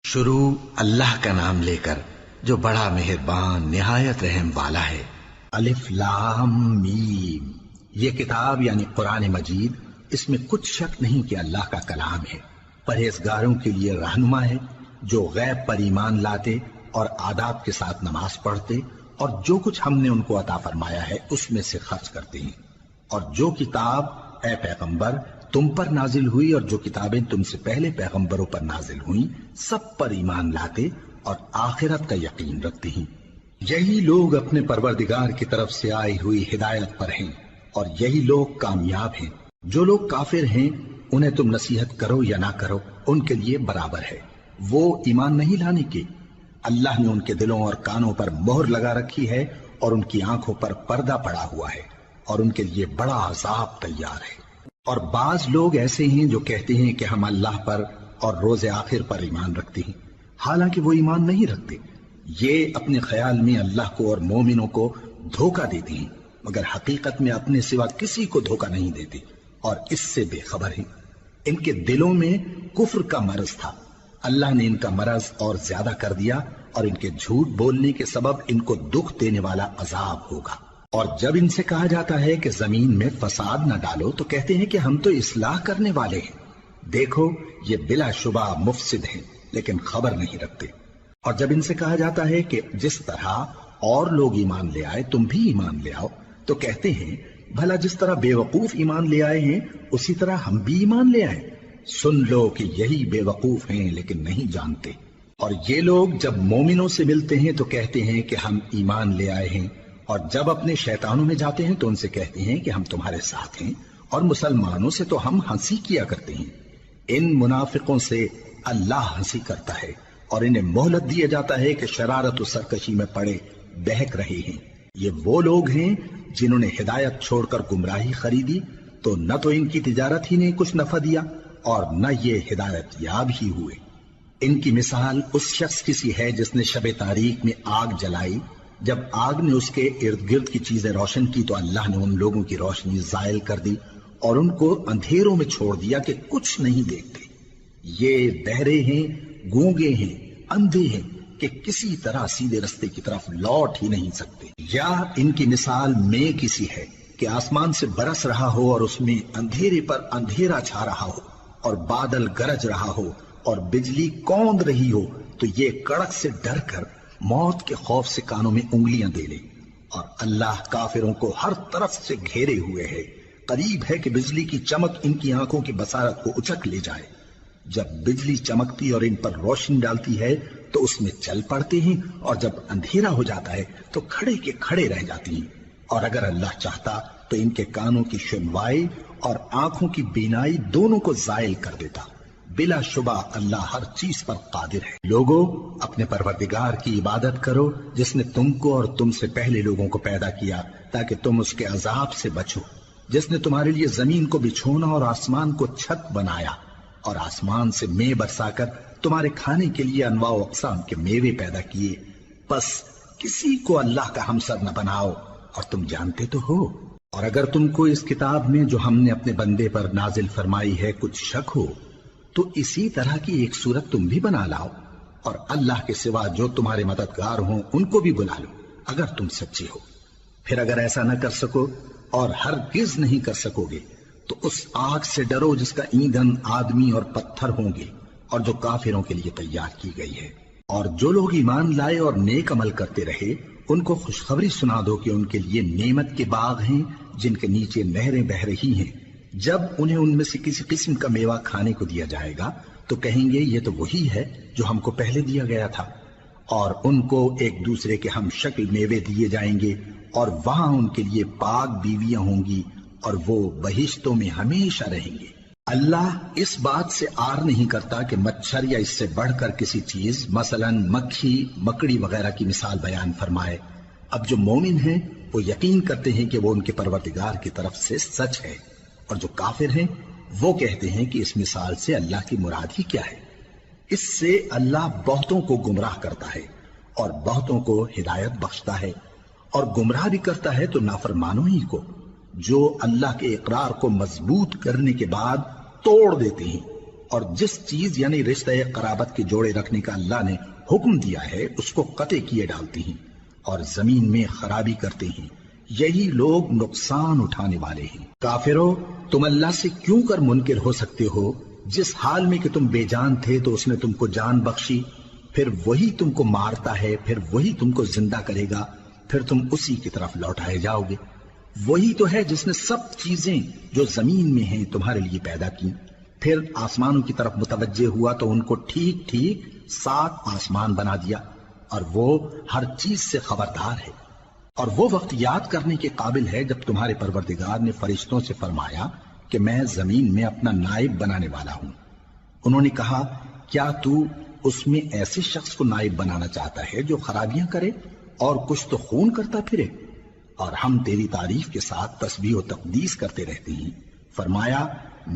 شروع اللہ کا نام لے کر جو بڑا مہربان نہایت رحم والا ہے۔ الف لام میم، یہ کتاب یعنی قرآن مجید، اس میں کچھ شک نہیں کہ اللہ کا کلام ہے، پرہیزگاروں کے لیے رہنما ہے جو غیب پر ایمان لاتے اور آداب کے ساتھ نماز پڑھتے اور جو کچھ ہم نے ان کو عطا فرمایا ہے اس میں سے خرچ کرتے ہیں، اور جو کتاب اے پیغمبر تم پر نازل ہوئی اور جو کتابیں تم سے پہلے پیغمبروں پر نازل ہوئیں سب پر ایمان لاتے اور آخرت کا یقین رکھتے ہیں۔ یہی لوگ اپنے پروردگار کی طرف سے آئی ہوئی ہدایت پر ہیں اور یہی لوگ کامیاب ہیں۔ جو لوگ کافر ہیں انہیں تم نصیحت کرو یا نہ کرو ان کے لیے برابر ہے، وہ ایمان نہیں لانے کے۔ اللہ نے ان کے دلوں اور کانوں پر مہر لگا رکھی ہے اور ان کی آنکھوں پر پردہ پڑا ہوا ہے اور ان کے لیے بڑا عذاب تیار ہے۔ اور بعض لوگ ایسے ہیں جو کہتے ہیں کہ ہم اللہ پر اور روز آخر پر ایمان رکھتے ہیں، حالانکہ وہ ایمان نہیں رکھتے۔ یہ اپنے خیال میں اللہ کو اور مومنوں کو دھوکہ دیتے ہیں، مگر حقیقت میں اپنے سوا کسی کو دھوکہ نہیں دیتے اور اس سے بے خبر ہیں۔ ان کے دلوں میں کفر کا مرض تھا، اللہ نے ان کا مرض اور زیادہ کر دیا اور ان کے جھوٹ بولنے کے سبب ان کو دکھ دینے والا عذاب ہوگا۔ اور جب ان سے کہا جاتا ہے کہ زمین میں فساد نہ ڈالو تو کہتے ہیں کہ ہم تو اصلاح کرنے والے ہیں۔ دیکھو یہ بلا شبہ مفسد ہیں لیکن خبر نہیں رکھتے۔ اور جب ان سے کہا جاتا ہے کہ جس طرح اور لوگ ایمان لے آئے تم بھی ایمان لے آؤ تو کہتے ہیں بھلا جس طرح بے وقوف ایمان لے آئے ہیں اسی طرح ہم بھی ایمان لے آئے۔ سن لو کہ یہی بے وقوف ہیں لیکن نہیں جانتے۔ اور یہ لوگ جب مومنوں سے ملتے ہیں تو کہتے ہیں کہ ہم ایمان لے آئے ہیں، اور جب اپنے شیطانوں میں جاتے ہیں تو ان سے کہتے ہیں کہ ہم تمہارے ساتھ ہیں، اور مسلمانوں سے تو ہم ہنسی کیا کرتے ہیں۔ ان منافقوں سے اللہ ہنسی کرتا ہے اور انہیں مہلت دیا جاتا ہے کہ شرارت و سرکشی میں پڑے بہک رہے ہیں۔ یہ وہ لوگ ہیں جنہوں نے ہدایت چھوڑ کر گمراہی خریدی تو نہ تو ان کی تجارت ہی نے کچھ نفع دیا اور نہ یہ ہدایت یاب ہی ہوئے۔ ان کی مثال اس شخص کی سی ہے جس نے شب تاریک میں آگ جلائی، جب آگ نے اس کے ارد گرد کی چیزیں روشن کی تو اللہ نے ان لوگوں کی روشنی زائل کر دی اور ان کو اندھیروں میں چھوڑ دیا کہ کچھ نہیں دیکھتے۔ یہ بہرے ہیں، گونگے ہیں، اندھے ہیں کہ کسی طرح سیدھے رستے کی طرف لوٹ ہی نہیں سکتے۔ یا ان کی مثال میں کسی ہے کہ آسمان سے برس رہا ہو اور اس میں اندھیرے پر اندھیرا چھا رہا ہو اور بادل گرج رہا ہو اور بجلی کوند رہی ہو تو یہ کڑک سے ڈر کر موت کے خوف سے کانوں میں انگلیاں دے لے۔ اور اللہ کافروں کو ہر طرف سے گھیرے ہوئے ہے، قریب ہے کہ بجلی کی چمک ان کی آنکھوں کی بصارت کو اچک لے جائے۔ جب بجلی چمکتی اور ان پر روشنی ڈالتی ہے تو اس میں چل پڑتے ہیں، اور جب اندھیرا ہو جاتا ہے تو کھڑے کے کھڑے رہ جاتے ہیں۔ اور اگر اللہ چاہتا تو ان کے کانوں کی سنوائی اور آنکھوں کی بینائی دونوں کو زائل کر دیتا۔ بلا شبہ اللہ ہر چیز پر قادر ہے۔ لوگو اپنے پروردگار کی عبادت کرو جس نے تم کو اور تم سے پہلے لوگوں کو پیدا کیا تاکہ تم اس کے عذاب سے بچو، جس نے تمہارے لیے زمین کو بچھونا اور آسمان کو چھت بنایا اور آسمان سے مے برسا کر تمہارے کھانے کے لیے انواع و اقسام کے میوے پیدا کیے۔ بس کسی کو اللہ کا ہمسر نہ بناؤ اور تم جانتے تو ہو۔ اور اگر تم کو اس کتاب میں جو ہم نے اپنے بندے پر نازل فرمائی ہے کچھ شک ہو تو اسی طرح کی ایک صورت تم بھی بنا لاؤ اور اللہ کے سوا جو تمہارے مددگار ہوں ان کو بھی بلا لو اگر تم سچے ہو۔ پھر اگر ایسا نہ کر سکو اور ہرگز نہیں کر سکو گے تو اس آگ سے ڈرو جس کا ایندھن آدمی اور پتھر ہوں گے اور جو کافروں کے لیے تیار کی گئی ہے۔ اور جو لوگ ایمان لائے اور نیک عمل کرتے رہے ان کو خوشخبری سنا دو کہ ان کے لیے نعمت کے باغ ہیں جن کے نیچے نہریں بہ رہی ہیں۔ جب انہیں ان میں سے کسی قسم کا میوہ کھانے کو دیا جائے گا تو کہیں گے یہ تو وہی ہے جو ہم کو پہلے دیا گیا تھا، اور ان کو ایک دوسرے کے ہم شکل میوے دیے جائیں گے اور وہاں ان کے لیے پاک بیویاں ہوں گی اور وہ بہشتوں میں ہمیشہ رہیں گے۔ اللہ اس بات سے آر نہیں کرتا کہ مچھر یا اس سے بڑھ کر کسی چیز مثلا مکھی مکڑی وغیرہ کی مثال بیان فرمائے۔ اب جو مومن ہیں وہ یقین کرتے ہیں کہ وہ ان کے پروردگار کی طرف سے سچ ہے، اور جو کافر ہیں وہ کہتے ہیں کہ اس مثال سے اللہ کی مراد ہی کیا ہے۔ اس سے اللہ بہتوں کو گمراہ کرتا ہے اور بہتوں کو ہدایت بخشتا ہے، اور گمراہ بھی کرتا ہے تو نافرمانوں ہی کو، جو اللہ کے اقرار کو مضبوط کرنے کے بعد توڑ دیتے ہیں اور جس چیز یعنی رشتہ قرابت کے جوڑے رکھنے کا اللہ نے حکم دیا ہے اس کو قطع کیے ڈالتی ہیں اور زمین میں خرابی کرتے ہیں، یہی لوگ نقصان اٹھانے والے ہیں۔ کافرو، تم اللہ سے کیوں کر منکر ہو سکتے ہو؟ جس حال میں کہ تم بے جان تھے تو اس نے تم کو جان بخشی، پھر وہی تم کو مارتا ہے، پھر وہی تم کو زندہ کرے گا، پھر تم اسی کی طرف لوٹائے جاؤ گے۔ وہی تو ہے جس نے سب چیزیں جو زمین میں ہیں تمہارے لیے پیدا کی، پھر آسمانوں کی طرف متوجہ ہوا تو ان کو ٹھیک ٹھیک 7 آسمان بنا دیا، اور وہ ہر چیز سے خبردار ہے۔ اور وہ وقت یاد کرنے کے قابل ہے جب تمہارے پروردگار نے فرشتوں سے فرمایا کہ میں زمین میں اپنا نائب بنانے والا ہوں۔ انہوں نے کہا، کیا تو اس میں ایسے شخص کو نائب بنانا چاہتا ہے جو خرابیاں کرے اور کچھ تو خون کرتا پھرے؟ اور ہم تیری تعریف کے ساتھ تسبیح و تقدیس کرتے رہتے ہیں۔ فرمایا،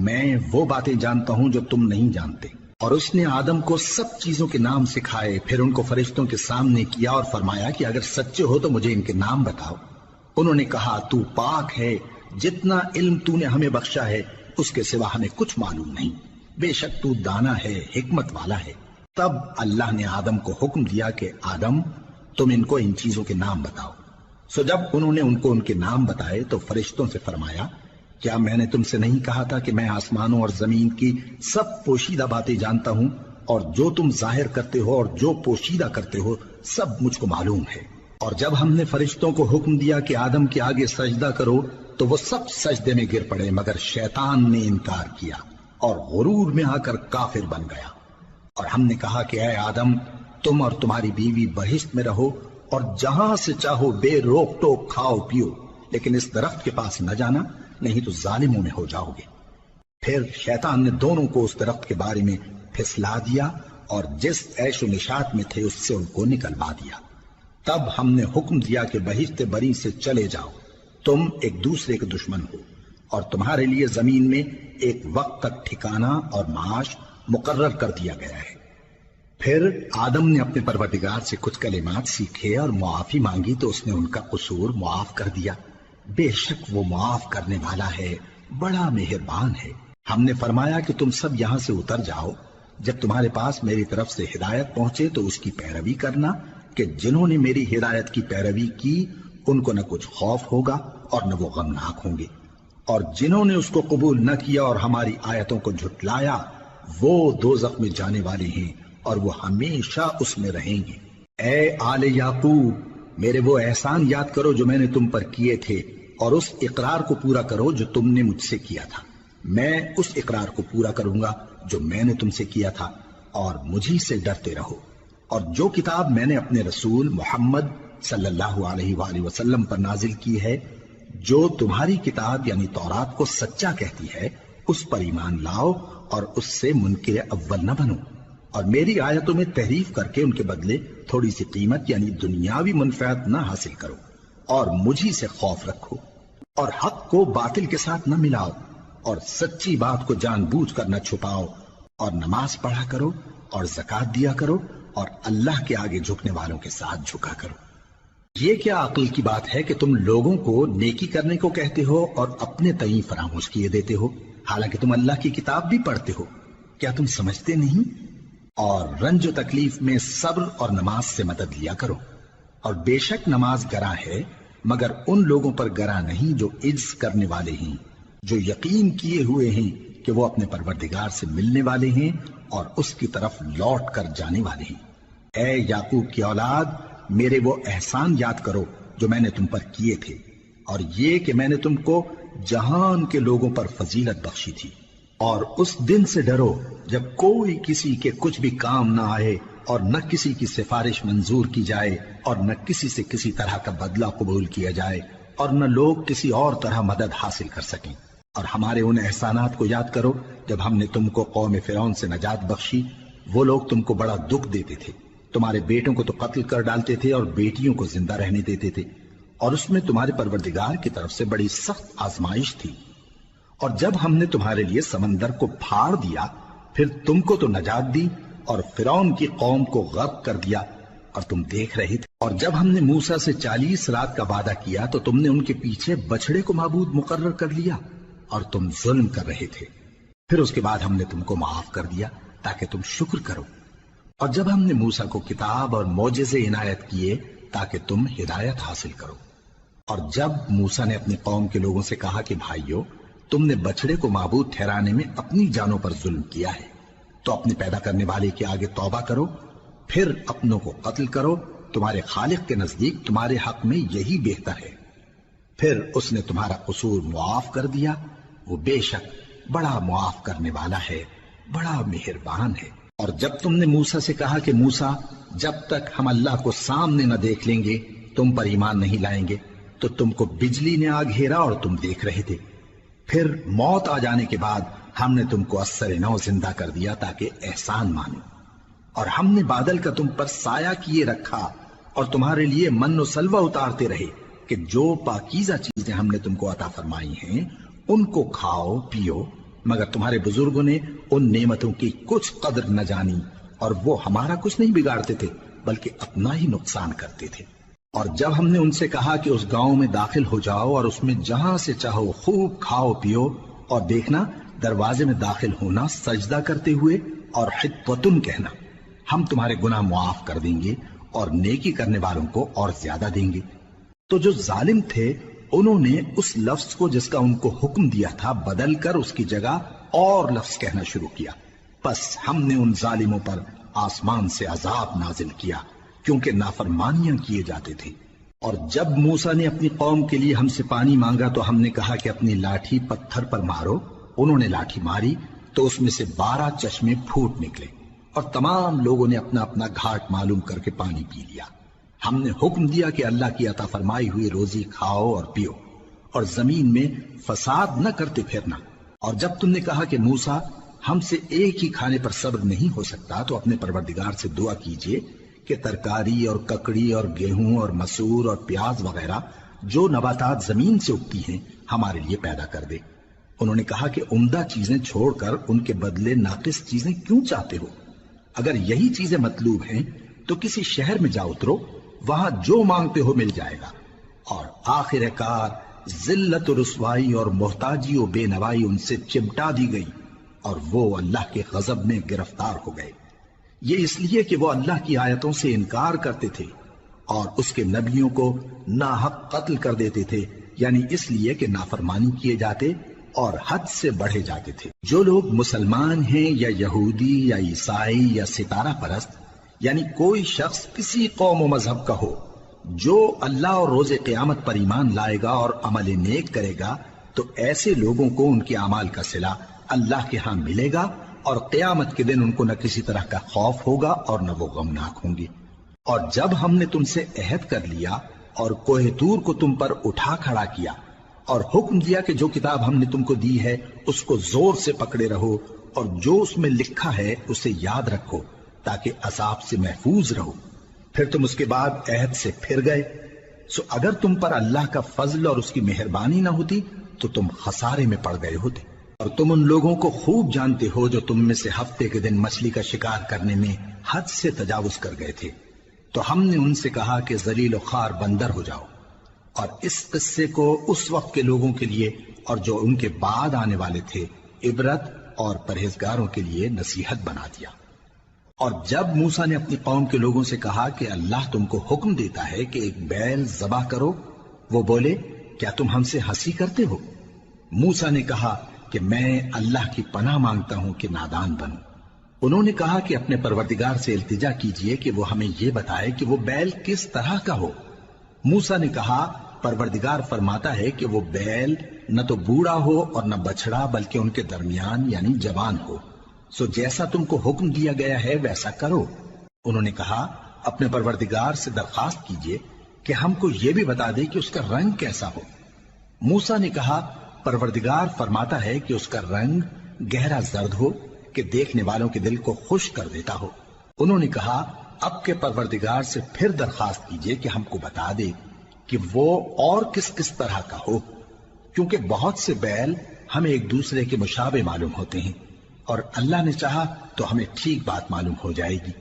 میں وہ باتیں جانتا ہوں جو تم نہیں جانتے۔ اور اس نے آدم کو سب چیزوں کے نام سکھائے، پھر ان کو فرشتوں کے سامنے کیا اور فرمایا کہ اگر سچے ہو تو مجھے ان کے نام بتاؤ۔ انہوں نے کہا، تو پاک ہے، جتنا علم تو نے ہمیں بخشا ہے اس کے سوا ہمیں کچھ معلوم نہیں، بے شک تو دانا ہے، حکمت والا ہے۔ تب اللہ نے آدم کو حکم دیا کہ آدم، تم ان کو ان چیزوں کے نام بتاؤ۔ سو جب انہوں نے ان کو ان کے نام بتائے تو فرشتوں سے فرمایا، کیا میں نے تم سے نہیں کہا تھا کہ میں آسمانوں اور زمین کی سب پوشیدہ باتیں جانتا ہوں، اور جو تم ظاہر کرتے ہو اور جو پوشیدہ کرتے ہو سب مجھ کو معلوم ہے۔ اور جب ہم نے فرشتوں کو حکم دیا کہ آدم کے آگے سجدہ کرو تو وہ سب سجدے میں گر پڑے مگر شیطان نے انکار کیا اور غرور میں آ کر کافر بن گیا۔ اور ہم نے کہا کہ اے آدم، تم اور تمہاری بیوی بہشت میں رہو اور جہاں سے چاہو بے روک ٹوک کھاؤ پیو، لیکن اس درخت کے پاس نہ جانا، نہیں تو ظالموں میں ہو جاؤ گے۔ پھر شیطان نے دونوں کو اس درخت کے بارے میں پھسلا دیا اور جس عیش و نشاط میں تھے اس سے ان کو نکلوا دیا۔ تب ہم نے حکم دیا کہ بہشت بری سے چلے جاؤ، تم ایک دوسرے کے دشمن ہو، اور تمہارے لیے زمین میں ایک وقت تک ٹھکانہ اور معاش مقرر کر دیا گیا ہے۔ پھر آدم نے اپنے پروردگار سے کچھ کلمات سیکھے اور معافی مانگی تو اس نے ان کا قصور معاف کر دیا۔ بے شک وہ معاف کرنے والا ہے، بڑا مہربان ہے۔ ہم نے فرمایا کہ تم سب یہاں سے اتر جاؤ، جب تمہارے پاس میری طرف سے ہدایت پہنچے تو اس کی پیروی کرنا، کہ جنہوں نے میری ہدایت کی پیروی کی ان کو نہ کچھ خوف ہوگا اور نہ وہ غمناک ہوں گے، اور جنہوں نے اس کو قبول نہ کیا اور ہماری آیتوں کو جھٹلایا وہ دوزخ میں جانے والے ہیں اور وہ ہمیشہ اس میں رہیں گے۔ اے آل یعقوب، میرے وہ احسان یاد کرو جو میں نے تم پر کیے تھے، اور اس اقرار کو پورا کرو جو تم نے مجھ سے کیا تھا۔ میں اس اقرار کو پورا کروں گا جو میں نے تم سے کیا تھا، اور مجھی سے ڈرتے رہو۔ اور جو کتاب میں نے اپنے رسول محمد صلی اللہ علیہ وآلہ وسلم پر نازل کی ہے، جو تمہاری کتاب یعنی تورات کو سچا کہتی ہے، اس پر ایمان لاؤ اور اس سے منکر اول نہ بنو، اور میری آیتوں میں تحریف کر کے ان کے بدلے تھوڑی سی قیمت یعنی دنیاوی منفعت نہ حاصل کرو، اور مجھی سے خوف رکھو، اور حق کو باطل کے ساتھ نہ ملاؤ، اور سچی بات کو جان بوجھ کر نہ چھپاؤ، اور نماز پڑھا کرو اور زکوٰۃ دیا کرو، اور اللہ کے آگے جھکنے والوں کے ساتھ جھکا کرو۔ یہ کیا عقل کی بات ہے کہ تم لوگوں کو نیکی کرنے کو کہتے ہو اور اپنے تئیں فراموش کیے دیتے ہو، حالانکہ تم اللہ کی کتاب بھی پڑھتے ہو؟ کیا تم سمجھتے نہیں؟ اور رنج و تکلیف میں صبر اور نماز سے مدد لیا کرو، اور بے شک نماز گراں ہے مگر ان لوگوں پر گراں نہیں جو عجز کرنے والے ہیں، جو یقین کیے ہوئے ہیں کہ وہ اپنے پروردگار سے ملنے والے ہیں اور اس کی طرف لوٹ کر جانے والے ہیں۔ اے یعقوب کی اولاد، میرے وہ احسان یاد کرو جو میں نے تم پر کیے تھے، اور یہ کہ میں نے تم کو جہان کے لوگوں پر فضیلت بخشی تھی۔ اور اس دن سے ڈرو جب کوئی کسی کے کچھ بھی کام نہ آئے، اور نہ کسی کی سفارش منظور کی جائے، اور نہ کسی سے کسی طرح کا بدلہ قبول کیا جائے، اور نہ لوگ کسی اور طرح مدد حاصل کر سکیں۔ اور ہمارے ان احسانات کو یاد کرو جب ہم نے تم کو قوم فرعون سے نجات بخشی۔ وہ لوگ تم کو بڑا دکھ دیتے تھے، تمہارے بیٹوں کو تو قتل کر ڈالتے تھے اور بیٹیوں کو زندہ رہنے دیتے تھے، اور اس میں تمہارے پروردگار کی طرف سے بڑی سخت آزمائش تھی۔ اور جب ہم نے تمہارے لیے سمندر کو پھاڑ دیا، پھر تم کو تو نجات دی اور فرعون کی قوم کو غرق کر دیا، اور تم دیکھ رہے تھے۔ اور جب ہم نے موسیٰ سے 40 رات کا وعدہ کیا تو تم نے ان کے پیچھے بچڑے کو معبود مقرر کر لیا، اور تم ظلم کر رہے تھے۔ پھر اس کے بعد ہم نے تم کو معاف کر دیا تاکہ تم شکر کرو، اور جب ہم نے موسیٰ کو کتاب اور معجزے عنایت کیے تاکہ تم ہدایت حاصل کرو۔ اور جب موسیٰ نے اپنی قوم کے لوگوں سے کہا کہ بھائیو، تم نے بچڑے کو معبود ٹھہرانے میں اپنی جانوں پر ظلم کیا ہے، تو اپنے پیدا کرنے والے کے آگے توبہ کرو، پھر اپنوں کو قتل کرو، تمہارے خالق کے نزدیک تمہارے حق میں یہی بہتر ہے۔ پھر اس نے تمہارا قصور معاف کر دیا، وہ بے شک بڑا معاف کرنے والا ہے، بڑا مہربان ہے۔ اور جب تم نے موسیٰ سے کہا کہ موسیٰ، جب تک ہم اللہ کو سامنے نہ دیکھ لیں گے تم پر ایمان نہیں لائیں گے، تو تم کو بجلی نے آ گھیرا اور تم دیکھ رہے تھے۔ پھر موت آ جانے کے بعد ہم نے تم کو اثر نو زندہ کر دیا تاکہ احسان مانو، اور ہم نے بادل کا تم پر سایہ کیے رکھا اور تمہارے لیے من و سلوہ اتارتے رہے کہ جو پاکیزہ چیزیں ہم نے تم کو عطا فرمائی ہیں ان کو کھاؤ پیو، مگر تمہارے بزرگوں نے ان نعمتوں کی کچھ قدر نہ جانی، اور وہ ہمارا کچھ نہیں بگاڑتے تھے بلکہ اپنا ہی نقصان کرتے تھے۔ اور جب ہم نے ان سے کہا کہ اس گاؤں میں داخل ہو جاؤ اور اس میں جہاں سے چاہو خوب کھاؤ پیو، اور دیکھنا دروازے میں داخل ہونا سجدہ کرتے ہوئے اور حطوتن کہنا، ہم تمہارے گناہ معاف کر دیں گے اور نیکی کرنے والوں کو اور زیادہ دیں گے۔ تو جو ظالم تھے انہوں نے اس لفظ کو جس کا ان کو حکم دیا تھا بدل کر اس کی جگہ اور لفظ کہنا شروع کیا، پس ہم نے ان ظالموں پر آسمان سے عذاب نازل کیا کیونکہ نافرمانیاں کیے جاتے تھے۔ اور جب موسیٰ نے اپنی قوم کے لیے ہم سے پانی مانگا تو ہم نے کہا کہ اپنی لاٹھی پتھر پر مارو، انہوں نے لاٹھی ماری تو اس میں سے 12 چشمے پھوٹ نکلے، اور تمام لوگوں نے اپنا اپنا گھاٹ معلوم کر کے پانی پی لیا۔ ہم نے حکم دیا کہ اللہ کی عطا فرمائی ہوئی روزی کھاؤ اور پیو، اور زمین میں فساد نہ کرتے پھرنا۔ اور جب تم نے کہا کہ موسیٰ، ہم سے ایک ہی کھانے پر صبر نہیں ہو سکتا، تو اپنے پروردگار سے دعا کیجئے کہ ترکاری اور ککڑی اور گیہوں اور مسور اور پیاز وغیرہ جو نباتات زمین سے اگتی ہیں ہمارے لیے پیدا کر دے۔ انہوں نے کہا کہ عمدہ چیزیں چھوڑ کر ان کے بدلے ناقص چیزیں کیوں چاہتے ہو؟ اگر یہی چیزیں مطلوب ہیں تو کسی شہر میں جا اترو، وہاں جو مانگتے ہو مل جائے گا۔ اور آخر کار ذلت و رسوائی اور محتاجی و بے نوائی ان سے چمٹا دی گئی، اور وہ اللہ کے غضب میں گرفتار ہو گئے۔ یہ اس لیے کہ وہ اللہ کی آیتوں سے انکار کرتے تھے اور اس کے نبیوں کو ناحق قتل کر دیتے تھے، یعنی اس لیے کہ نافرمانی کیے جاتے اور حد سے بڑھے جاتے تھے۔ جو لوگ مسلمان ہیں یا یہودی یا عیسائی یا ستارہ پرست، یعنی کوئی شخص کسی قوم و مذہب کا ہو، جو اللہ اور روز قیامت پر ایمان لائے گا اور عمل نیک کرے گا، تو ایسے لوگوں کو ان کے اعمال کا صلہ اللہ کے ہاں ملے گا، اور قیامت کے دن ان کو نہ کسی طرح کا خوف ہوگا اور نہ وہ غمناک ہوں گے۔ اور جب ہم نے تم سے عہد کر لیا اور کوہ طور کو تم پر اٹھا کھڑا کیا اور حکم دیا کہ جو کتاب ہم نے تم کو دی ہے اس کو زور سے پکڑے رہو، اور جو اس میں لکھا ہے اسے یاد رکھو تاکہ عذاب سے محفوظ رہو، پھر تم اس کے بعد عہد سے پھر گئے، سو اگر تم پر اللہ کا فضل اور اس کی مہربانی نہ ہوتی تو تم خسارے میں پڑ گئے ہوتے۔ اور تم ان لوگوں کو خوب جانتے ہو جو تم میں سے ہفتے کے دن مچھلی کا شکار کرنے میں حد سے تجاوز کر گئے تھے، تو ہم نے ان سے کہا کہ ذلیل و خوار بندر ہو جاؤ، اور اس قصے کو اس وقت کے لوگوں کے لیے اور جو ان کے بعد آنے والے تھے عبرت اور پرہیزگاروں کے لیے نصیحت بنا دیا۔ اور جب موسیٰ نے اپنی قوم کے لوگوں سے کہا کہ اللہ تم کو حکم دیتا ہے کہ ایک بیل ذبح کرو، وہ بولے کیا تم ہم سے ہنسی کرتے ہو؟ موسیٰ نے کہا کہ میں اللہ کی پناہ مانگتا ہوں کہ نادان بنوں۔ انہوں نے کہا کہ اپنے پروردگار سے التجا کیجئے کہ وہ ہمیں یہ بتائے کہ وہ بیل کس طرح کا ہو۔ موسیٰ نے کہا پروردگار فرماتا ہے کہ وہ بیل نہ تو بوڑھا ہو اور نہ بچڑا بلکہ ان کے درمیان یعنی جوان ہو، سو جیسا تم کو حکم دیا گیا ہے ویسا کرو۔ انہوں نے کہا اپنے پروردگار سے درخواست کیجئے کہ ہم کو یہ بھی بتا دے کہ اس کا رنگ کیسا ہو۔ موسیٰ نے کہا پروردگار فرماتا ہے کہ اس کا رنگ گہرا زرد ہو کہ دیکھنے والوں کے دل کو خوش کر دیتا ہو۔ انہوں نے کہا اب کے پروردگار سے پھر درخواست کیجئے کہ ہم کو بتا دے کہ وہ اور کس کس طرح کا ہو، کیونکہ بہت سے بیل ہمیں ایک دوسرے کے مشابہ معلوم ہوتے ہیں، اور اللہ نے چاہا تو ہمیں ٹھیک بات معلوم ہو جائے گی۔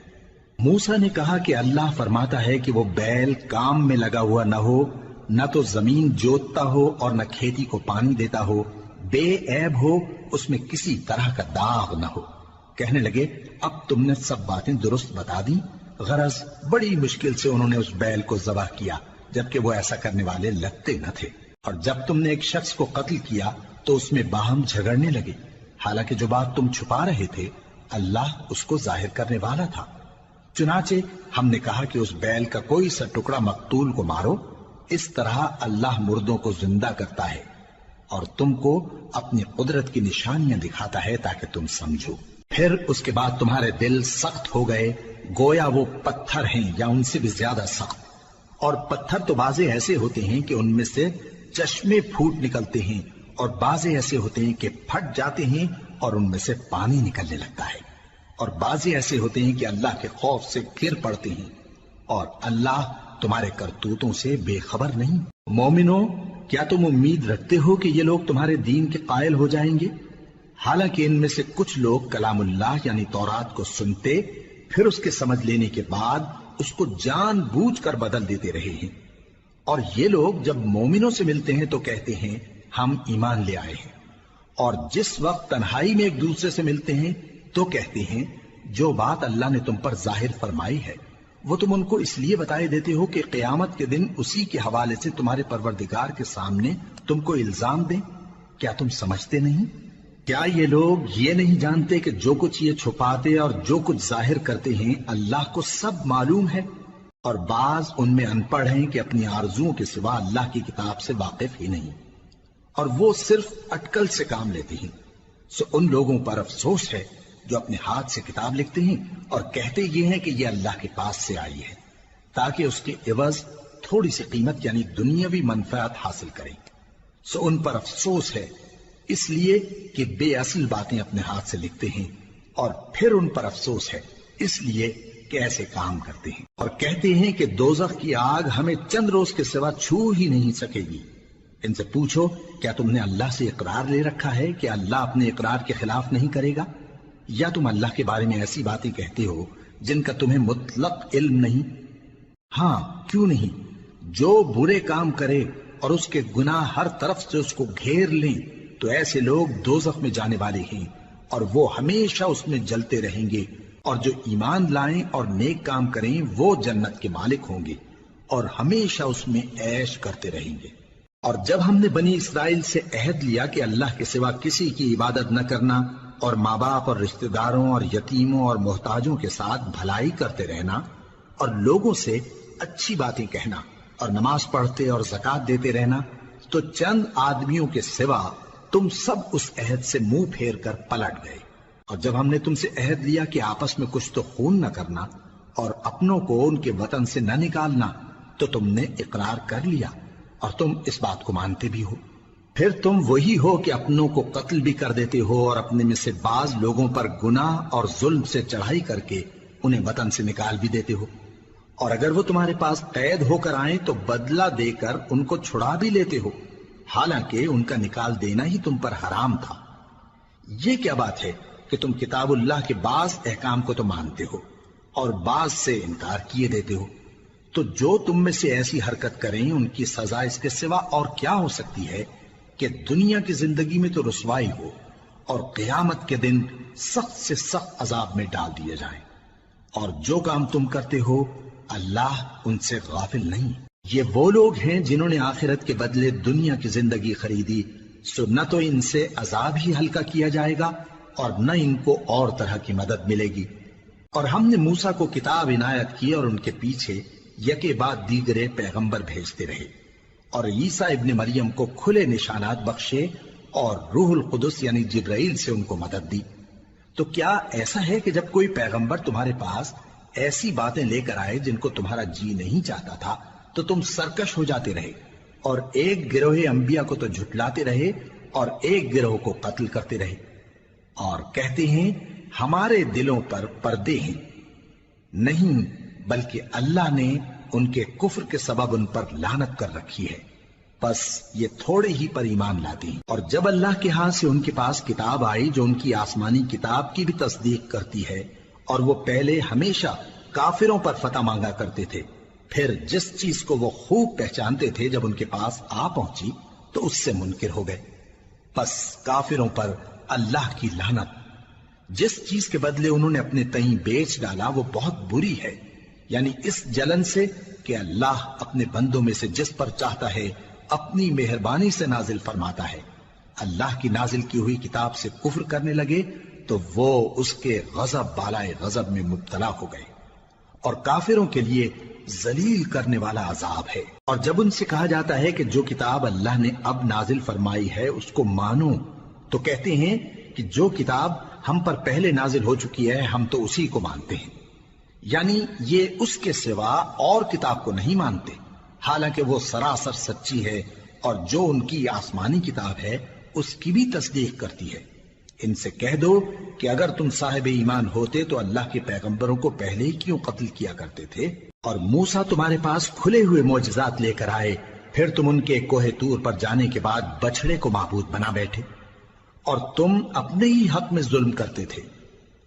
موسیٰ نے کہا کہ اللہ فرماتا ہے کہ وہ بیل کام میں لگا ہوا نہ ہو، نہ تو زمین جوتتا ہو اور نہ کھیتی کو پانی دیتا ہو، بے عیب ہو، اس میں کسی طرح کا داغ نہ ہو۔ کہنے لگے اب تم نے سب باتیں درست بتا دی۔ غرض بڑی مشکل سے انہوں نے اس بیل کو ذبح کیا، جبکہ وہ ایسا کرنے والے لگتے نہ تھے۔ اور جب تم نے ایک شخص کو قتل کیا تو اس میں باہم جھگڑنے لگے، حالانکہ جو بات تم چھپا رہے تھے اللہ اس کو ظاہر کرنے والا تھا۔ چنانچہ ہم نے کہا کہ اس بیل کا کوئی سا ٹکڑا مقتول کو مارو، اس طرح اللہ مردوں کو زندہ کرتا ہے اور تم کو اپنی قدرت کی نشانیاں دکھاتا ہے تاکہ تم سمجھو۔ پھر اس کے بعد تمہارے دل سخت ہو گئے، گویا وہ پتھر ہیں یا ان سے بھی زیادہ سخت۔ اور پتھر تو بعضے ایسے ہوتے ہیں کہ ان میں سے چشمے پھوٹ نکلتے ہیں، اور بعضے ایسے ہوتے ہیں کہ پھٹ جاتے ہیں اور ان میں سے پانی نکلنے لگتا ہے، اور بعضے ایسے ہوتے ہیں کہ اللہ کے خوف سے گر پڑتے ہیں، اور اللہ تمہارے کرتوتوں سے بے خبر نہیں۔ مومنو، کیا تم امید رکھتے ہو کہ یہ لوگ تمہارے دین کے قائل ہو جائیں گے؟ حالانکہ ان میں سے کچھ لوگ کلام اللہ یعنی تورات کو سنتے، پھر اس کے سمجھ لینے کے بعد اس کو جان بوجھ کر بدل دیتے رہے ہیں۔ اور یہ لوگ جب مومنوں سے ملتے ہیں تو کہتے ہیں ہم ایمان لے آئے ہیں، اور جس وقت تنہائی میں ایک دوسرے سے ملتے ہیں تو کہتے ہیں جو بات اللہ نے تم پر ظاہر فرمائی ہے وہ تم ان کو اس لیے بتائے دیتے ہو کہ قیامت کے دن اسی کے حوالے سے تمہارے پروردگار کے سامنے تم کو الزام دیں۔ کیا تم سمجھتے نہیں؟ کیا یہ لوگ یہ نہیں جانتے کہ جو کچھ یہ چھپاتے اور جو کچھ ظاہر کرتے ہیں اللہ کو سب معلوم ہے؟ اور بعض ان میں ان پڑھ ہیں کہ اپنی آرزوؤں کے سوا اللہ کی کتاب سے واقف ہی نہیں، اور وہ صرف اٹکل سے کام لیتے ہیں۔ سو ان لوگوں پر افسوس ہے جو اپنے ہاتھ سے کتاب لکھتے ہیں اور کہتے یہ ہیں کہ یہ اللہ کے پاس سے آئی ہے، تاکہ اس کے عوض تھوڑی سی قیمت یعنی دنیاوی منفعت حاصل کریں۔ سو ان پر افسوس ہے اس لیے کہ بے اصل باتیں اپنے ہاتھ سے لکھتے ہیں، اور پھر ان پر افسوس ہے اس لیے کہ ایسے کام کرتے ہیں، اور کہتے ہیں کہ دوزخ کی آگ ہمیں چند روز کے سوا چھو ہی نہیں سکے گی۔ ان سے پوچھو کیا تم نے اللہ سے اقرار لے رکھا ہے کہ اللہ اپنے اقرار کے خلاف نہیں کرے گا؟ یا تم اللہ کے بارے میں ایسی باتیں کہتے ہو جن کا تمہیں مطلق علم نہیں؟ ہاں کیوں نہیں، جو برے کام کرے اور اس کے گناہ ہر طرف سے اس کو گھیر لیں تو ایسے لوگ دوزخ میں جانے والے ہیں، اور وہ ہمیشہ اس میں جلتے رہیں گے، اور جو ایمان لائیں اور نیک کام کریں وہ جنت کے مالک ہوں گے اور ہمیشہ اس میں عیش کرتے رہیں گے۔ اور جب ہم نے بنی اسرائیل سے عہد لیا کہ اللہ کے سوا کسی کی عبادت نہ کرنا، اور ماں باپ اور رشتہ داروں اور یتیموں اور محتاجوں کے ساتھ بھلائی کرتے رہنا، اور لوگوں سے اچھی باتیں کہنا، اور نماز پڑھتے اور زکوٰۃ دیتے رہنا، تو چند آدمیوں کے سوا تم سب اس عہد سے منہ پھیر کر پلٹ گئے۔ اور جب ہم نے تم سے عہد لیا کہ آپس میں کچھ تو خون نہ کرنا اور اپنوں کو ان کے وطن سے نہ نکالنا، تو تم نے اقرار کر لیا اور تم اس بات کو مانتے بھی ہو۔ پھر تم وہی ہو کہ اپنوں کو قتل بھی کر دیتے ہو، اور اپنے میں سے بعض لوگوں پر گناہ اور ظلم سے چڑھائی کر کے انہیں وطن سے نکال بھی دیتے ہو، اور اگر وہ تمہارے پاس قید ہو کر آئیں تو بدلہ دے کر ان کو چھڑا بھی لیتے ہو، حالانکہ ان کا نکال دینا ہی تم پر حرام تھا۔ یہ کیا بات ہے کہ تم کتاب اللہ کے بعض احکام کو تو مانتے ہو اور بعض سے انکار کیے دیتے ہو؟ تو جو تم میں سے ایسی حرکت کریں ان کی سزا اس کے سوا اور کیا ہو سکتی ہے کہ دنیا کی زندگی میں تو رسوائی ہو اور قیامت کے دن سخت سے سخت عذاب میں ڈال دیے جائیں۔ اور جو کام تم کرتے ہو اللہ ان سے غافل نہیں۔ یہ وہ لوگ ہیں جنہوں نے آخرت کے بدلے دنیا کی زندگی خریدی، سو نہ تو ان سے عذاب ہی ہلکا کیا جائے گا اور نہ ان کو اور طرح کی مدد ملے گی۔ اور ہم نے موسیٰ کو کتاب عنایت کی اور ان کے پیچھے یکے بعد دیگرے پیغمبر بھیجتے رہے، اور عیسیٰ ابن مریم کو کھلے نشانات بخشے اور روح القدس یعنی جبرائیل سے ان کو مدد دی۔ تو کیا ایسا ہے کہ جب کوئی پیغمبر تمہارے پاس ایسی باتیں لے کر آئے جن کو تمہارا جی نہیں چاہتا تھا تو تم سرکش ہو جاتے رہے، اور ایک گروہ انبیاء کو تو جھٹلاتے رہے اور ایک گروہ کو قتل کرتے رہے، اور کہتے ہیں ہمارے دلوں پر پردے ہیں؟ نہیں، بلکہ اللہ نے ان کے کفر کے سبب ان پر لعنت کر رکھی ہے، بس یہ تھوڑے ہی پر ایمان لاتے ہیں۔ اور جب اللہ کے ہاں سے ان کے پاس کتاب آئی جو ان کی آسمانی کتاب کی بھی تصدیق کرتی ہے، اور وہ پہلے ہمیشہ کافروں پر فتح مانگا کرتے تھے، پھر جس چیز کو وہ خوب پہچانتے تھے جب ان کے پاس آ پہنچی تو اس سے منکر ہو گئے۔ پس کافروں پر اللہ کی لعنت۔ جس چیز کے بدلے انہوں نے اپنے تئیں بیچ ڈالا وہ بہت بری ہے، یعنی اس جلن سے کہ اللہ اپنے بندوں میں سے جس پر چاہتا ہے اپنی مہربانی سے نازل فرماتا ہے۔ اللہ کی نازل کی ہوئی کتاب سے کفر کرنے لگے تو وہ اس کے غضب بالائے غضب میں مبتلا ہو گئے، اور کافروں کے لیے ذلیل کرنے والا عذاب ہے۔ اور جب ان سے کہا جاتا ہے کہ جو کتاب اللہ نے اب نازل فرمائی ہے اس کو مانو، تو کہتے ہیں کہ جو کتاب ہم پر پہلے نازل ہو چکی ہے ہم تو اسی کو مانتے ہیں، یعنی یہ اس کے سوا اور کتاب کو نہیں مانتے، حالانکہ وہ سراسر سچی ہے، اور جو ان کی آسمانی کتاب ہے اس کی بھی تصدیق کرتی ہے۔ ان سے کہہ دو کہ اگر تم صاحب ایمان ہوتے تو اللہ کے پیغمبروں کو پہلے ہی کیوں قتل کیا کرتے تھے؟ اور موسیٰ تمہارے پاس کھلے ہوئے معجزات لے کر آئے، پھر تم ان کے کوہ طور پر جانے کے بعد بچڑے کو معبود بنا بیٹھے، اور تم اپنے ہی حق میں ظلم کرتے تھے۔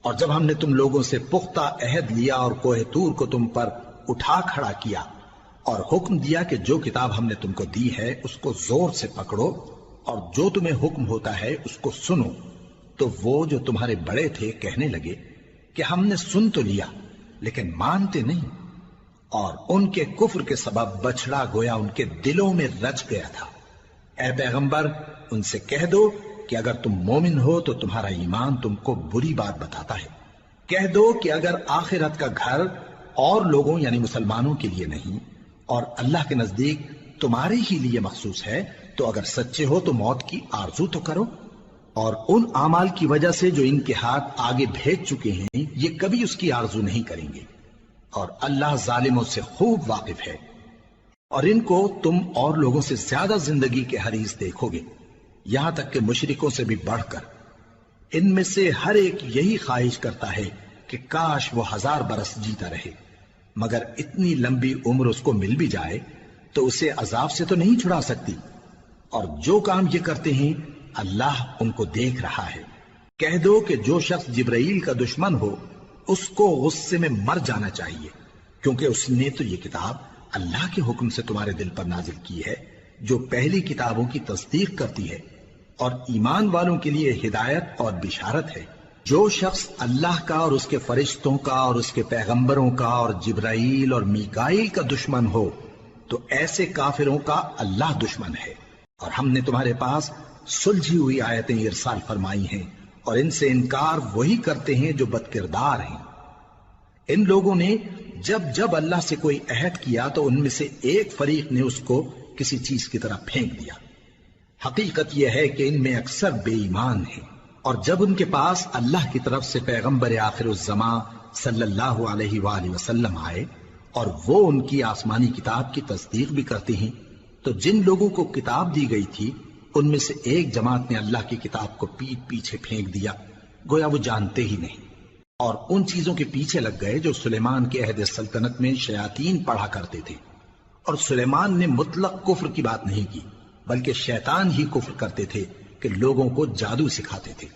اور جب ہم نے تم لوگوں سے پختہ عہد لیا اور کوہ طور کو تم پر اٹھا کھڑا کیا اور حکم دیا کہ جو کتاب ہم نے تم کو دی ہے اس کو زور سے پکڑو اور جو تمہیں حکم ہوتا ہے اس کو سنو، تو وہ جو تمہارے بڑے تھے کہنے لگے کہ ہم نے سن تو لیا لیکن مانتے نہیں، اور ان کے کفر کے سبب بچڑا گویا ان کے دلوں میں رچ گیا تھا۔ اے پیغمبر ان سے کہہ دو کہ اگر تم مومن ہو تو تمہارا ایمان تم کو بری بات بتاتا ہے۔ کہہ دو کہ اگر آخرت کا گھر اور لوگوں یعنی مسلمانوں کے لیے نہیں اور اللہ کے نزدیک تمہارے ہی لیے مخصوص ہے تو اگر سچے ہو تو موت کی آرزو تو کرو، اور ان اعمال کی وجہ سے جو ان کے ہاتھ آگے بھیج چکے ہیں یہ کبھی اس کی آرزو نہیں کریں گے، اور اللہ ظالموں سے خوب واقف ہے۔ اور ان کو تم اور لوگوں سے زیادہ زندگی کے حریص دیکھو گے، یہاں تک کہ مشرکوں سے بھی بڑھ کر۔ ان میں سے ہر ایک یہی خواہش کرتا ہے کہ کاش وہ 1000 برس جیتا رہے، مگر اتنی لمبی عمر اس کو مل بھی جائے تو اسے عذاب سے تو نہیں چھڑا سکتی، اور جو کام یہ کرتے ہیں اللہ ان کو دیکھ رہا ہے۔ کہہ دو کہ جو شخص جبرائیل کا دشمن ہو اس کو غصے میں مر جانا چاہیے، کیونکہ اس نے تو یہ کتاب اللہ کے حکم سے تمہارے دل پر نازل کی ہے جو پہلی کتابوں کی تصدیق کرتی ہے، اور ایمان والوں کے لیے ہدایت اور بشارت ہے۔ جو شخص اللہ کا اور اس کے فرشتوں کا اور اس کے پیغمبروں کا اور جبرائیل اور میکائیل کا دشمن ہو تو ایسے کافروں کا اللہ دشمن ہے۔ اور ہم نے تمہارے پاس سلجھی ہوئی آیتیں ارسال فرمائی ہیں، اور ان سے انکار وہی کرتے ہیں جو بد کردار ہیں۔ ان لوگوں نے جب جب اللہ سے کوئی عہد کیا تو ان میں سے ایک فریق نے اس کو کسی چیز کی طرح پھینک دیا۔ حقیقت یہ ہے کہ ان میں اکثر بے ایمان ہیں، اور جب ان کے پاس اللہ کی طرف سے پیغمبر آخر الزماں صلی اللہ علیہ وآلہ وسلم آئے اور وہ ان کی آسمانی کتاب کی تصدیق بھی کرتے ہیں، تو جن لوگوں کو کتاب دی گئی تھی ان میں سے ایک جماعت نے اللہ کی کتاب کو پیٹ پیچھے پھینک دیا، گویا وہ جانتے ہی نہیں، اور ان چیزوں کے پیچھے لگ گئے جو سلیمان کے عہد سلطنت میں شیاطین پڑھا کرتے تھے۔ اور سلیمان نے مطلق کفر کی بات نہیں کی، بلکہ شیطان ہی کفر کرتے تھے کہ لوگوں کو جادو سکھاتے تھے،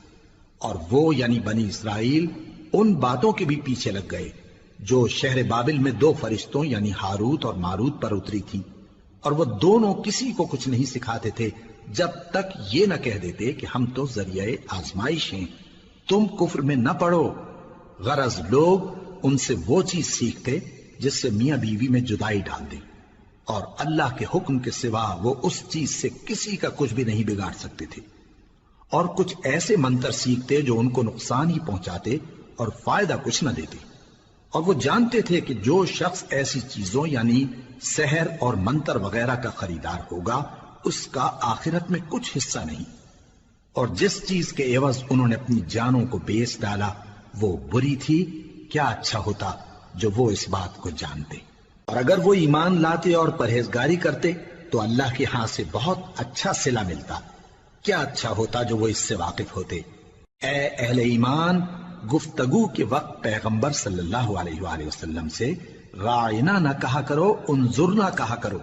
اور وہ یعنی بنی اسرائیل ان باتوں کے بھی پیچھے لگ گئے جو شہر بابل میں 2 فرشتوں یعنی ہاروت اور ماروت پر اتری تھی، اور وہ دونوں کسی کو کچھ نہیں سکھاتے تھے جب تک یہ نہ کہہ دیتے کہ ہم تو ذریعہ آزمائش ہیں، تم کفر میں نہ پڑو۔ غرض لوگ ان سے وہ چیز سیکھتے جس سے میاں بیوی میں جدائی ڈال دیں، اور اللہ کے حکم کے سوا وہ اس چیز سے کسی کا کچھ بھی نہیں بگاڑ سکتے تھے، اور کچھ ایسے منتر سیکھتے جو ان کو نقصان ہی پہنچاتے اور فائدہ کچھ نہ دیتے، اور وہ جانتے تھے کہ جو شخص ایسی چیزوں یعنی سحر اور منتر وغیرہ کا خریدار ہوگا اس کا آخرت میں کچھ حصہ نہیں، اور جس چیز کے عوض انہوں نے اپنی جانوں کو بیچ ڈالا وہ بری تھی، کیا اچھا ہوتا جو وہ اس بات کو جانتے۔ اور اگر وہ ایمان لاتے اور پرہیزگاری کرتے تو اللہ کے ہاں سے بہت اچھا صلہ ملتا، کیا اچھا ہوتا جو وہ اس سے واقف ہوتے۔ اے اہل ایمان، گفتگو کے وقت پیغمبر صلی اللہ علیہ وآلہ وسلم سے راعنا نہ کہا کرو، انظرنا کہا کرو،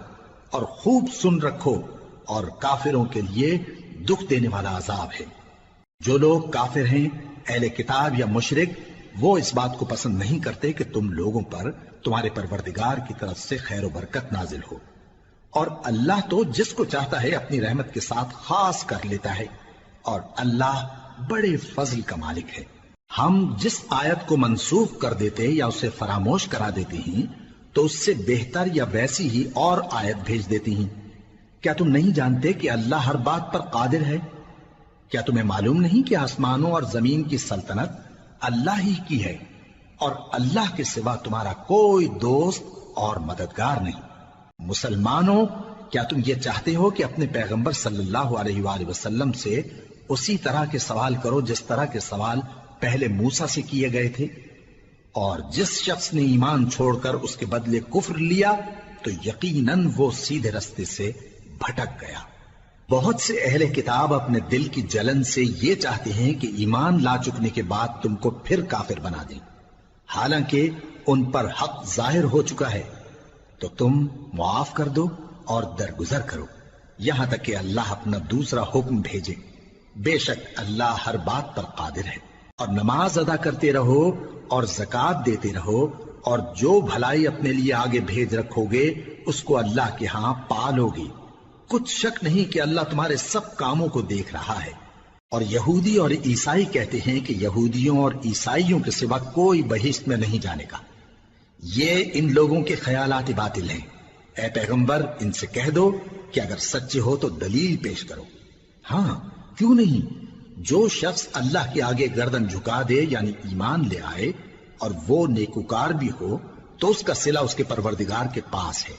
اور خوب سن رکھو، اور کافروں کے لیے دکھ دینے والا عذاب ہے۔ جو لوگ کافر ہیں، اہل کتاب یا مشرک، وہ اس بات کو پسند نہیں کرتے کہ تم لوگوں پر تمہارے پروردگار کی طرف سے خیر و برکت نازل ہو، اور اللہ تو جس کو چاہتا ہے اپنی رحمت کے ساتھ خاص کر لیتا ہے، اور اللہ بڑے فضل کا مالک ہے۔ ہم جس آیت کو منسوخ کر دیتے یا اسے فراموش کرا دیتے ہیں تو اس سے بہتر یا ویسی ہی اور آیت بھیج دیتی ہیں۔ کیا تم نہیں جانتے کہ اللہ ہر بات پر قادر ہے؟ کیا تمہیں معلوم نہیں کہ آسمانوں اور زمین کی سلطنت اللہ ہی کی ہے اور اللہ کے سوا تمہارا کوئی دوست اور مددگار نہیں؟ مسلمانوں، کیا تم یہ چاہتے ہو کہ اپنے پیغمبر صلی اللہ علیہ وآلہ وسلم سے اسی طرح کے سوال کرو جس طرح کے سوال پہلے موسیٰ سے کیے گئے تھے؟ اور جس شخص نے ایمان چھوڑ کر اس کے بدلے کفر لیا تو یقیناً وہ سیدھے رستے سے بھٹک گیا۔ بہت سے اہل کتاب اپنے دل کی جلن سے یہ چاہتے ہیں کہ ایمان لا چکنے کے بعد تم کو پھر کافر بنا دیں، حالانکہ ان پر حق ظاہر ہو چکا ہے۔ تو تم معاف کر دو اور درگزر کرو یہاں تک کہ اللہ اپنا دوسرا حکم بھیجے۔ بے شک اللہ ہر بات پر قادر ہے۔ اور نماز ادا کرتے رہو اور زکوٰۃ دیتے رہو، اور جو بھلائی اپنے لیے آگے بھیج رکھو گے اس کو اللہ کے ہاں پالو گے۔ کچھ شک نہیں کہ اللہ تمہارے سب کاموں کو دیکھ رہا ہے۔ اور یہودی اور عیسائی کہتے ہیں کہ یہودیوں اور عیسائیوں کے سوا کوئی بہشت میں نہیں جانے کا۔ یہ ان لوگوں کے خیالات باطل ہیں۔ اے پیغمبر، ان سے کہہ دو کہ اگر سچے ہو تو دلیل پیش کرو۔ ہاں، کیوں نہیں؟ جو شخص اللہ کے آگے گردن جھکا دے یعنی ایمان لے آئے اور وہ نیکوکار بھی ہو تو اس کا صلہ اس کے پروردگار کے پاس ہے۔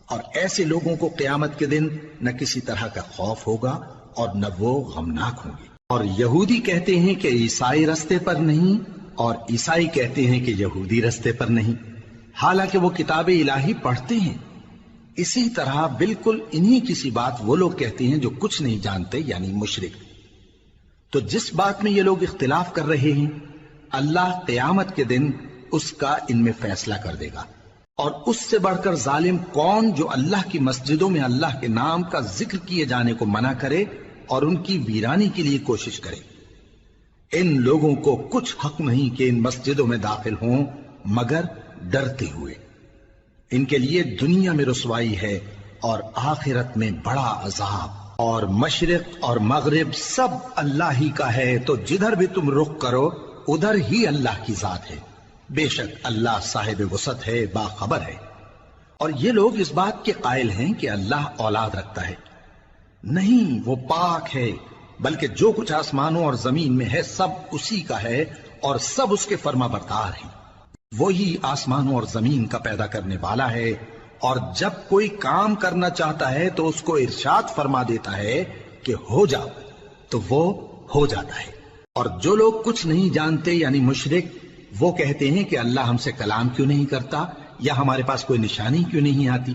اور ایسے لوگوں کو قیامت کے دن نہ کسی طرح کا خوف ہوگا اور نہ وہ غمناک ہوں گے۔ اور یہودی کہتے ہیں کہ عیسائی رستے پر نہیں، اور عیسائی کہتے ہیں کہ یہودی رستے پر نہیں، حالانکہ وہ کتاب الہی پڑھتے ہیں۔ اسی طرح بالکل انہی کسی بات وہ لوگ کہتے ہیں جو کچھ نہیں جانتے یعنی مشرک۔ تو جس بات میں یہ لوگ اختلاف کر رہے ہیں اللہ قیامت کے دن اس کا ان میں فیصلہ کر دے گا۔ اور اس سے بڑھ کر ظالم کون جو اللہ کی مسجدوں میں اللہ کے نام کا ذکر کیے جانے کو منع کرے اور ان کی ویرانی کے لیے کوشش کرے۔ ان لوگوں کو کچھ حق نہیں کہ ان مسجدوں میں داخل ہوں مگر ڈرتے ہوئے۔ ان کے لیے دنیا میں رسوائی ہے اور آخرت میں بڑا عذاب۔ اور مشرق اور مغرب سب اللہ ہی کا ہے، تو جدھر بھی تم رخ کرو ادھر ہی اللہ کی ذات ہے۔ بے شک اللہ صاحب وسعت ہے، باخبر ہے۔ اور یہ لوگ اس بات کے قائل ہیں کہ اللہ اولاد رکھتا ہے۔ نہیں، وہ پاک ہے، بلکہ جو کچھ آسمانوں اور زمین میں ہے سب اسی کا ہے اور سب اس کے فرما بردار ہیں۔ وہی آسمانوں اور زمین کا پیدا کرنے والا ہے، اور جب کوئی کام کرنا چاہتا ہے تو اس کو ارشاد فرما دیتا ہے کہ ہو جاؤ، تو وہ ہو جاتا ہے۔ اور جو لوگ کچھ نہیں جانتے یعنی مشرک، وہ کہتے ہیں کہ اللہ ہم سے کلام کیوں نہیں کرتا یا ہمارے پاس کوئی نشانی کیوں نہیں آتی۔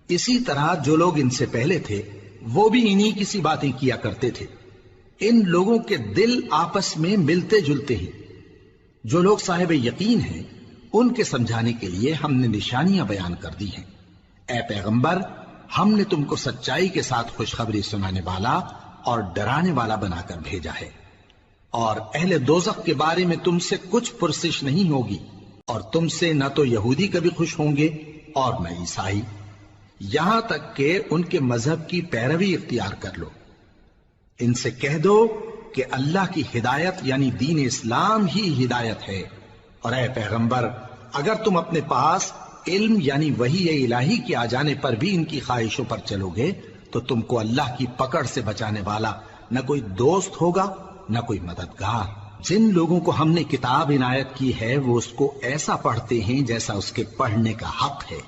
اسی طرح جو لوگ ان سے پہلے تھے وہ بھی انہی کسی باتیں کیا کرتے تھے۔ ان لوگوں کے دل آپس میں ملتے جلتے ہیں۔ جو لوگ صاحب یقین ہیں ان کے سمجھانے کے لیے ہم نے نشانیاں بیان کر دی ہیں۔ اے پیغمبر، ہم نے تم کو سچائی کے ساتھ خوشخبری سنانے والا اور ڈرانے والا بنا کر بھیجا ہے۔ اور اہل دوزخ کے بارے میں تم سے کچھ پرسش نہیں ہوگی، اور تم سے نہ تو یہودی کبھی خوش ہوں گے اور نہ عیسائی، یہاں تک کہ ان کے مذہب کی پیروی اختیار کر لو۔ ان سے کہہ دو کہ اللہ کی ہدایت یعنی دین اسلام ہی ہدایت ہے۔ اور اے پیغمبر، اگر تم اپنے پاس علم یعنی وحی الہی کے آ جانے پر بھی ان کی خواہشوں پر چلو گے تو تم کو اللہ کی پکڑ سے بچانے والا نہ کوئی دوست ہوگا نہ کوئی مددگار۔ جن لوگوں کو ہم نے کتاب عنایت کی ہے وہ اس کو ایسا پڑھتے ہیں جیسا اس کے پڑھنے کا حق ہے،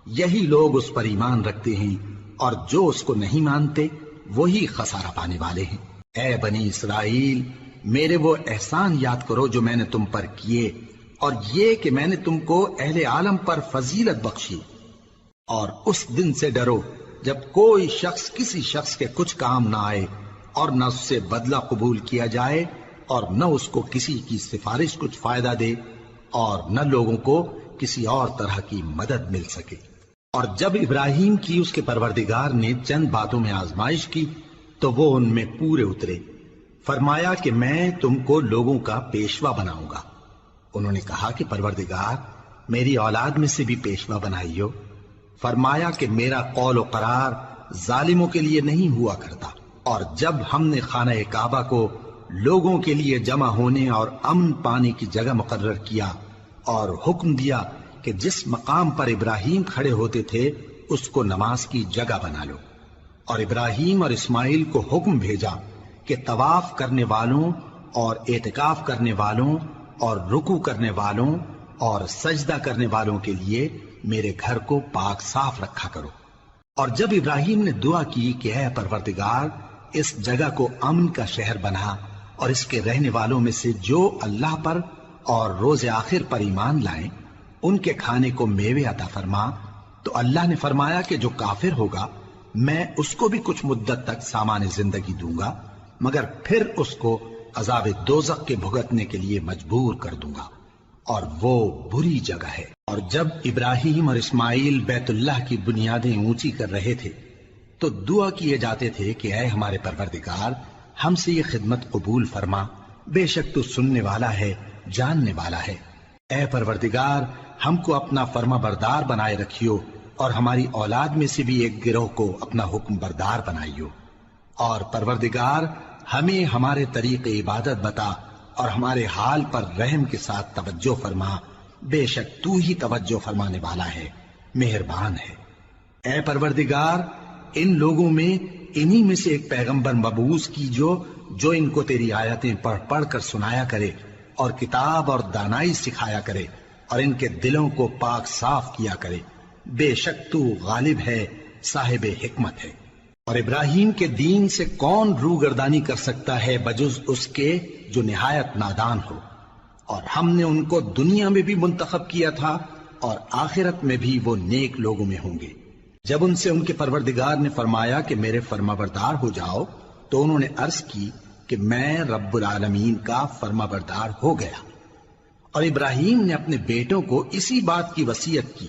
یہی لوگ اس پر ایمان رکھتے ہیں، اور جو اس کو نہیں مانتے وہی خسارہ پانے والے ہیں۔ اے بنی اسرائیل، میرے وہ احسان یاد کرو جو میں نے تم پر کیے، اور یہ کہ میں نے تم کو اہل عالم پر فضیلت بخشی۔ اور اس دن سے ڈرو جب کوئی شخص کسی شخص کے کچھ کام نہ آئے اور نہ اس سے بدلہ قبول کیا جائے اور نہ اس کو کسی کی سفارش کچھ فائدہ دے اور نہ لوگوں کو کسی اور طرح کی مدد مل سکے۔ اور جب ابراہیم کی اس کے پروردگار نے چند باتوں میں آزمائش کی تو وہ ان میں پورے اترے۔ فرمایا کہ میں تم کو لوگوں کا پیشوا بناؤں گا۔ انہوں نے کہا کہ پروردگار، میری اولاد میں سے بھی پیشوا بنائیو۔ فرمایا کہ میرا قول و قرار ظالموں کے لیے نہیں ہوا کرتا۔ اور جب ہم نے خانہ کعبہ کو لوگوں کے لیے جمع ہونے اور امن پانے کی جگہ مقرر کیا اور حکم دیا کہ جس مقام پر ابراہیم کھڑے ہوتے تھے اس کو نماز کی جگہ بنا لو، اور ابراہیم اور اسماعیل کو حکم بھیجا کہ طواف کرنے والوں اور اعتکاف کرنے والوں اور رکوع کرنے والوں اور سجدہ کرنے والوں کے لیے میرے گھر کو پاک صاف رکھا کرو۔ اور جب ابراہیم نے دعا کی کہ اے پروردگار اس جگہ کو امن کا شہر بنا اور اس کے رہنے والوں میں سے جو اللہ پر اور روز آخر پر ایمان لائیں ان کے کھانے کو میوے عطا فرما، تو اللہ نے فرمایا کہ جو کافر ہوگا میں اس کو بھی کچھ مدت تک سامان زندگی دوں گا، مگر پھر اس کو عذاب دوزخ کے بھگتنے کے لیے مجبور کر دوں گا، اور وہ بری جگہ ہے۔ اور جب ابراہیم اور اسماعیل بیت اللہ کی بنیادیں اونچی کر رہے تھے تو دعا کیے جاتے تھے کہ اے ہمارے پروردگار ہم سے یہ خدمت قبول فرما، بے شک تو سننے والا ہے، جاننے والا ہے۔ اے پروردگار ہم کو اپنا فرما بردار بنائے رکھیو، اور ہماری اولاد میں سے بھی ایک گروہ کو اپنا حکم بردار بنائیو، اور پروردگار ہمیں ہمارے طریق عبادت بتا اور ہمارے حال پر رحم کے ساتھ توجہ فرما، بے شک تو ہی توجہ فرمانے والا ہے، مہربان ہے۔ اے پروردگار ان لوگوں میں انہی میں سے ایک پیغمبر مبعوث کیجو جو ان کو تیری آیتیں پڑھ پڑھ کر سنایا کرے اور کتاب اور دانائی سکھایا کرے اور ان کے دلوں کو پاک صاف کیا کرے، بے شک تو غالب ہے، صاحب حکمت ہے۔ اور ابراہیم کے دین سے کون روگردانی کر سکتا ہے بجز اس کے جو نہایت نادان ہو، اور ہم نے ان کو دنیا میں بھی منتخب کیا تھا اور آخرت میں بھی وہ نیک لوگوں میں ہوں گے۔ جب ان سے ان کے پروردگار نے فرمایا کہ میرے فرما بردار ہو جاؤ تو انہوں نے عرض کی کہ میں رب العالمین کا فرما بردار ہو گیا۔ اور ابراہیم نے اپنے بیٹوں کو اسی بات کی وصیت کی،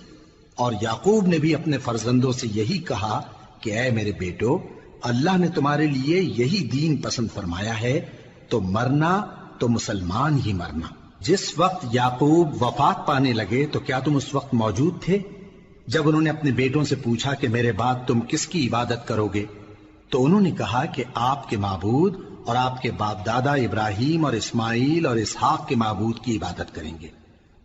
اور یعقوب نے بھی اپنے فرزندوں سے یہی کہا کہ اے میرے بیٹو، اللہ نے تمہارے لیے یہی دین پسند فرمایا ہے، تو مرنا تو مسلمان ہی مرنا۔ جس وقت یعقوب وفات پانے لگے تو کیا تم اس وقت موجود تھے جب انہوں نے اپنے بیٹوں سے پوچھا کہ میرے بعد تم کس کی عبادت کرو گے؟ تو انہوں نے کہا کہ آپ کے معبود اور آپ کے باپ دادا ابراہیم اور اسماعیل اور اسحاق کے معبود کی عبادت کریں گے،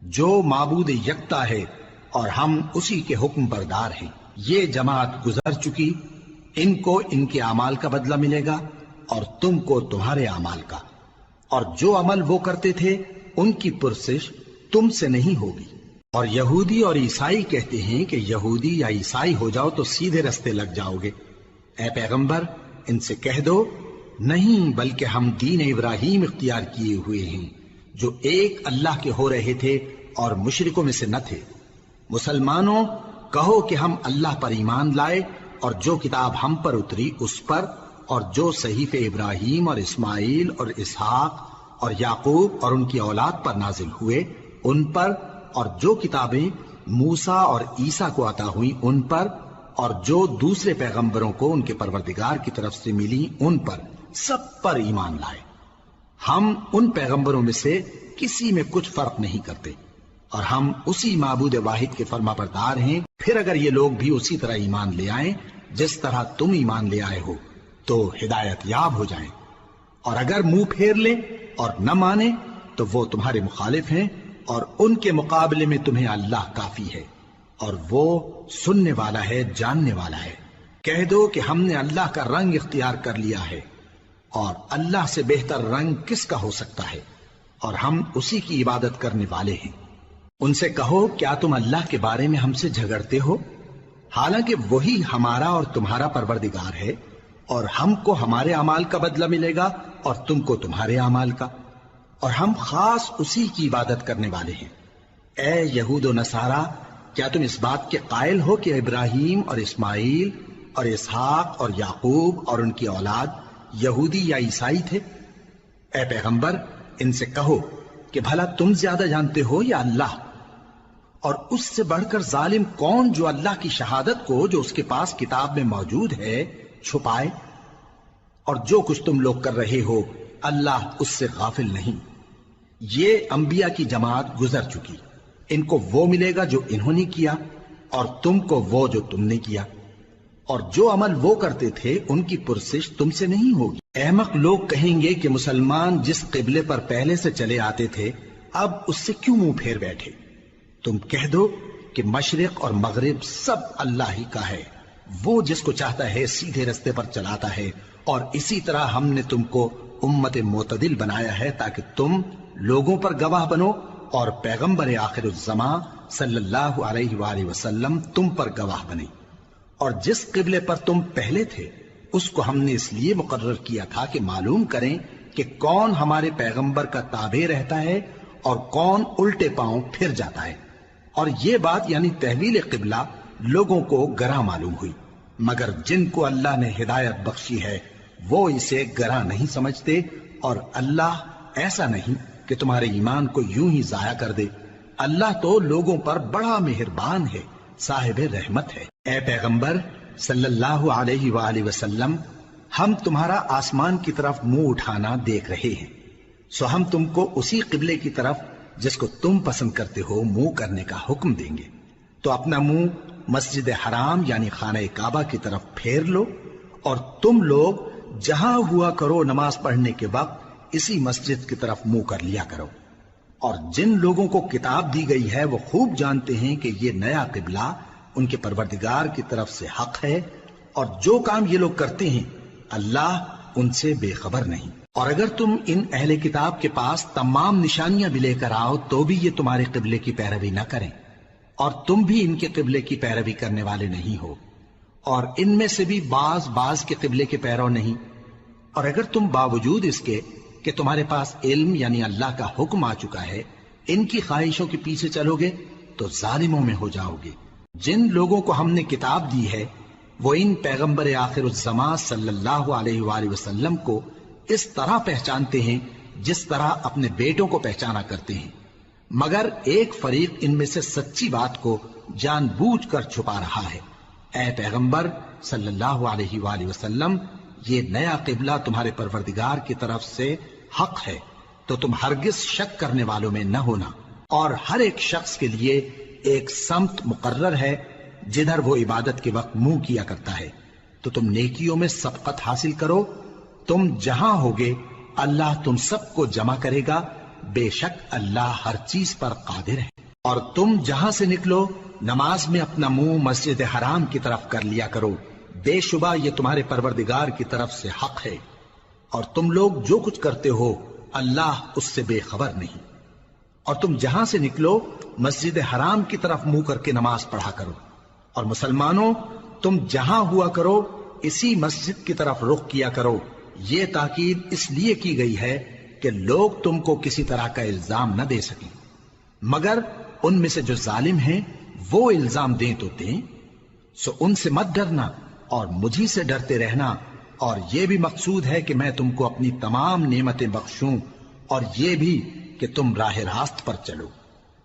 جو معبود یکتا ہے اور ہم اسی کے حکم بردار ہیں۔ یہ جماعت گزر چکی، ان کو ان کے اعمال کا بدلہ ملے گا اور تم کو تمہارے اعمال کا، اور جو عمل وہ کرتے تھے ان کی پرسش تم سے نہیں ہوگی۔ اور یہودی اور عیسائی کہتے ہیں کہ یہودی یا عیسائی ہو جاؤ تو سیدھے رستے لگ جاؤ گے۔ اے پیغمبر ان سے کہہ دو نہیں، بلکہ ہم دین ابراہیم اختیار کیے ہوئے ہیں جو ایک اللہ کے ہو رہے تھے اور مشرکوں میں سے نہ تھے۔ مسلمانوں کہو کہ ہم اللہ پر ایمان لائے اور جو کتاب ہم پر اتری اس پر، اور جو صحیفے ابراہیم اور اسماعیل اور اسحاق اور یعقوب اور ان کی اولاد پر نازل ہوئے ان پر، اور جو کتابیں موسیٰ اور عیسیٰ کو عطا ہوئیں ان پر، اور جو دوسرے پیغمبروں کو ان کے پروردگار کی طرف سے ملی ان پر، سب پر ایمان لائے۔ ہم ان پیغمبروں میں سے کسی میں کچھ فرق نہیں کرتے، اور ہم اسی معبود واحد کے فرما بردار ہیں۔ پھر اگر یہ لوگ بھی اسی طرح ایمان لے آئیں جس طرح تم ایمان لے آئے ہو تو ہدایت یاب ہو جائیں، اور اگر منہ پھیر لیں اور نہ مانیں تو وہ تمہارے مخالف ہیں، اور ان کے مقابلے میں تمہیں اللہ کافی ہے، اور وہ سننے والا ہے، جاننے والا ہے۔ کہہ دو کہ ہم نے اللہ کا رنگ اختیار کر لیا ہے، اور اللہ سے بہتر رنگ کس کا ہو سکتا ہے، اور ہم اسی کی عبادت کرنے والے ہیں۔ ان سے کہو کیا تم اللہ کے بارے میں ہم سے جھگڑتے ہو، حالانکہ وہی ہمارا اور تمہارا پروردگار ہے، اور ہم کو ہمارے اعمال کا بدلہ ملے گا اور تم کو تمہارے اعمال کا، اور ہم خاص اسی کی عبادت کرنے والے ہیں۔ اے یہود و نصارا، کیا تم اس بات کے قائل ہو کہ ابراہیم اور اسماعیل اور اسحاق اور یعقوب اور ان کی اولاد یہودی یا عیسائی تھے؟ اے پیغمبر ان سے کہو کہ بھلا تم زیادہ جانتے ہو یا اللہ؟ اور اس سے بڑھ کر ظالم کون جو اللہ کی شہادت کو جو اس کے پاس کتاب میں موجود ہے چھپائے؟ اور جو کچھ تم لوگ کر رہے ہو اللہ اس سے غافل نہیں۔ یہ انبیاء کی جماعت گزر چکی، ان کو وہ ملے گا جو انہوں نے کیا، اور تم کو وہ جو تم نے کیا۔ اور جو عمل وہ کرتے تھے ان کی پرسش تم سے نہیں ہوگی۔ احمق لوگ کہیں گے کہ مسلمان جس قبلے پر پہلے سے چلے آتے تھے اب اس سے کیوں منہ پھیر بیٹھے؟ تم کہہ دو کہ مشرق اور مغرب سب اللہ ہی کا ہے، وہ جس کو چاہتا ہے سیدھے رستے پر چلاتا ہے، اور اسی طرح ہم نے تم کو امت معتدل بنایا ہے تاکہ تم لوگوں پر گواہ بنو اور پیغمبر آخر الزماں صلی اللہ علیہ وآلہ وسلم تم پر گواہ بنے۔ اور جس قبلے پر تم پہلے تھے اس کو ہم نے اس لیے مقرر کیا تھا کہ معلوم کریں کہ کون ہمارے پیغمبر کا تابع رہتا ہے اور کون الٹے پاؤں پھر جاتا ہے۔ اور یہ بات یعنی تحویل قبلہ لوگوں کو گراں معلوم ہوئی، مگر جن کو اللہ نے ہدایت بخشی ہے وہ اسے گراں نہیں سمجھتے، اور اللہ ایسا نہیں کہ تمہارے ایمان کو یوں ہی ضائع کر دے۔ اللہ تو لوگوں پر بڑا مہربان ہے، صاحب رحمت ہے۔ اے پیغمبر صلی اللہ علیہ وآلہ وسلم، ہم تمہارا آسمان کی طرف منہ اٹھانا دیکھ رہے ہیں، سو ہم تم کو اسی قبلے کی طرف جس کو تم پسند کرتے ہو منہ کرنے کا حکم دیں گے۔ تو اپنا منہ مسجد حرام یعنی خانہ کعبہ کی طرف پھیر لو، اور تم لوگ جہاں ہوا کرو نماز پڑھنے کے وقت اسی مسجد کی طرف منہ کر لیا کرو۔ اور جن لوگوں کو کتاب دی گئی ہے وہ خوب جانتے ہیں کہ یہ نیا قبلہ ان کے پروردگار کی طرف سے حق ہے، اور جو کام یہ لوگ کرتے ہیں اللہ ان سے بے خبر نہیں۔ اور اگر تم ان اہل کتاب کے پاس تمام نشانیاں بھی لے کر آؤ تو بھی یہ تمہارے قبلے کی پیروی نہ کریں، اور تم بھی ان کے قبلے کی پیروی کرنے والے نہیں ہو، اور ان میں سے بھی بعض کے قبلے کے پیرو نہیں۔ اور اگر تم باوجود اس کے کہ تمہارے پاس علم یعنی اللہ کا حکم آ چکا ہے ان کی خواہشوں کے پیچھے چلو گے تو ظالموں میں ہو جاؤ گے۔ جن لوگوں کو ہم نے کتاب دی ہے وہ ان پیغمبر آخر الزماں صلی اللہ علیہ وآلہ وسلم کو اس طرح پہچانتے ہیں جس طرح اپنے بیٹوں کو پہچانا کرتے ہیں، مگر ایک فریق ان میں سے سچی بات کو جان بوجھ کر چھپا رہا ہے۔ اے پیغمبر صلی اللہ علیہ وآلہ وسلم، یہ نیا قبلہ تمہارے پروردگار کی طرف سے حق ہے، تو تم ہرگز شک کرنے والوں میں نہ ہونا، اور ہر ایک شخص کے لیے ایک سمت مقرر ہے جدھر وہ عبادت کے وقت منہ کیا کرتا ہے، تو تم نیکیوں میں سبقت حاصل کرو۔ تم جہاں ہوگے اللہ تم سب کو جمع کرے گا، بے شک اللہ ہر چیز پر قادر ہے۔ اور تم جہاں سے نکلو نماز میں اپنا منہ مسجد حرام کی طرف کر لیا کرو، بے شبہ یہ تمہارے پروردگار کی طرف سے حق ہے، اور تم لوگ جو کچھ کرتے ہو اللہ اس سے بے خبر نہیں۔ اور تم جہاں سے نکلو مسجد حرام کی طرف منہ کر کے نماز پڑھا کرو، اور مسلمانوں تم جہاں ہوا کرو اسی مسجد کی طرف رخ کیا کرو۔ یہ تاکید اس لیے کی گئی ہے کہ لوگ تم کو کسی طرح کا الزام نہ دے سکیں، مگر ان میں سے جو ظالم ہیں وہ الزام دیں تو دیں، سو ان سے مت ڈرنا اور مجھی سے ڈرتے رہنا، اور یہ بھی مقصود ہے کہ میں تم کو اپنی تمام نعمتیں بخشوں، اور یہ بھی کہ تم راہ راست پر چلو۔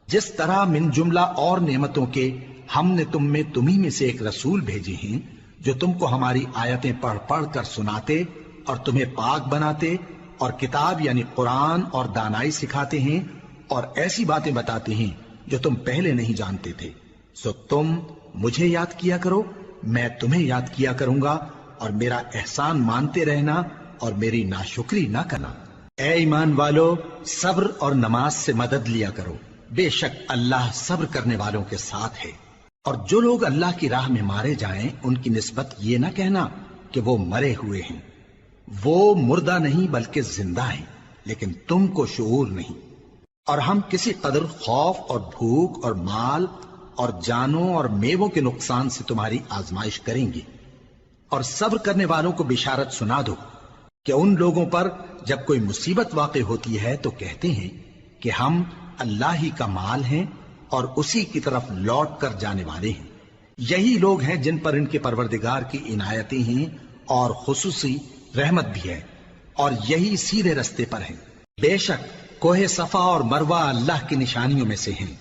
جس طرح من جملہ اور نعمتوں کے ہم نے تمہیں میں سے ایک رسول بھیجے ہیں جو تم کو ہماری آیتیں پڑھ پڑھ کر سناتے اور تمہیں پاک بناتے، اور کتاب یعنی قرآن اور دانائی سکھاتے ہیں، اور ایسی باتیں بتاتے ہیں جو تم پہلے نہیں جانتے تھے، سو تم مجھے یاد کیا کرو، میں تمہیں یاد کیا کروں گا، اور میرا احسان مانتے رہنا اور میری ناشکری نہ کرنا۔ اے ایمان والو، صبر اور نماز سے مدد لیا کرو، بے شک اللہ صبر کرنے والوں کے ساتھ ہے۔ اور جو لوگ اللہ کی راہ میں مارے جائیں ان کی نسبت یہ نہ کہنا کہ وہ مرے ہوئے ہیں، وہ مردہ نہیں بلکہ زندہ ہیں، لیکن تم کو شعور نہیں۔ اور ہم کسی قدر خوف اور بھوک اور مال اور جانوں اور میووں کے نقصان سے تمہاری آزمائش کریں گے، اور صبر کرنے والوں کو بشارت سنا دو کہ ان لوگوں پر جب کوئی مصیبت واقع ہوتی ہے تو کہتے ہیں کہ ہم اللہ ہی کا مال ہیں اور اسی کی طرف لوٹ کر جانے والے ہیں۔ یہی لوگ ہیں جن پر ان کے پروردگار کی عنایتیں ہیں اور خصوصی رحمت بھی ہے، اور یہی سیدھے رستے پر ہیں۔ بے شک کوہ صفا اور مروہ اللہ کی نشانیوں میں سے ہیں،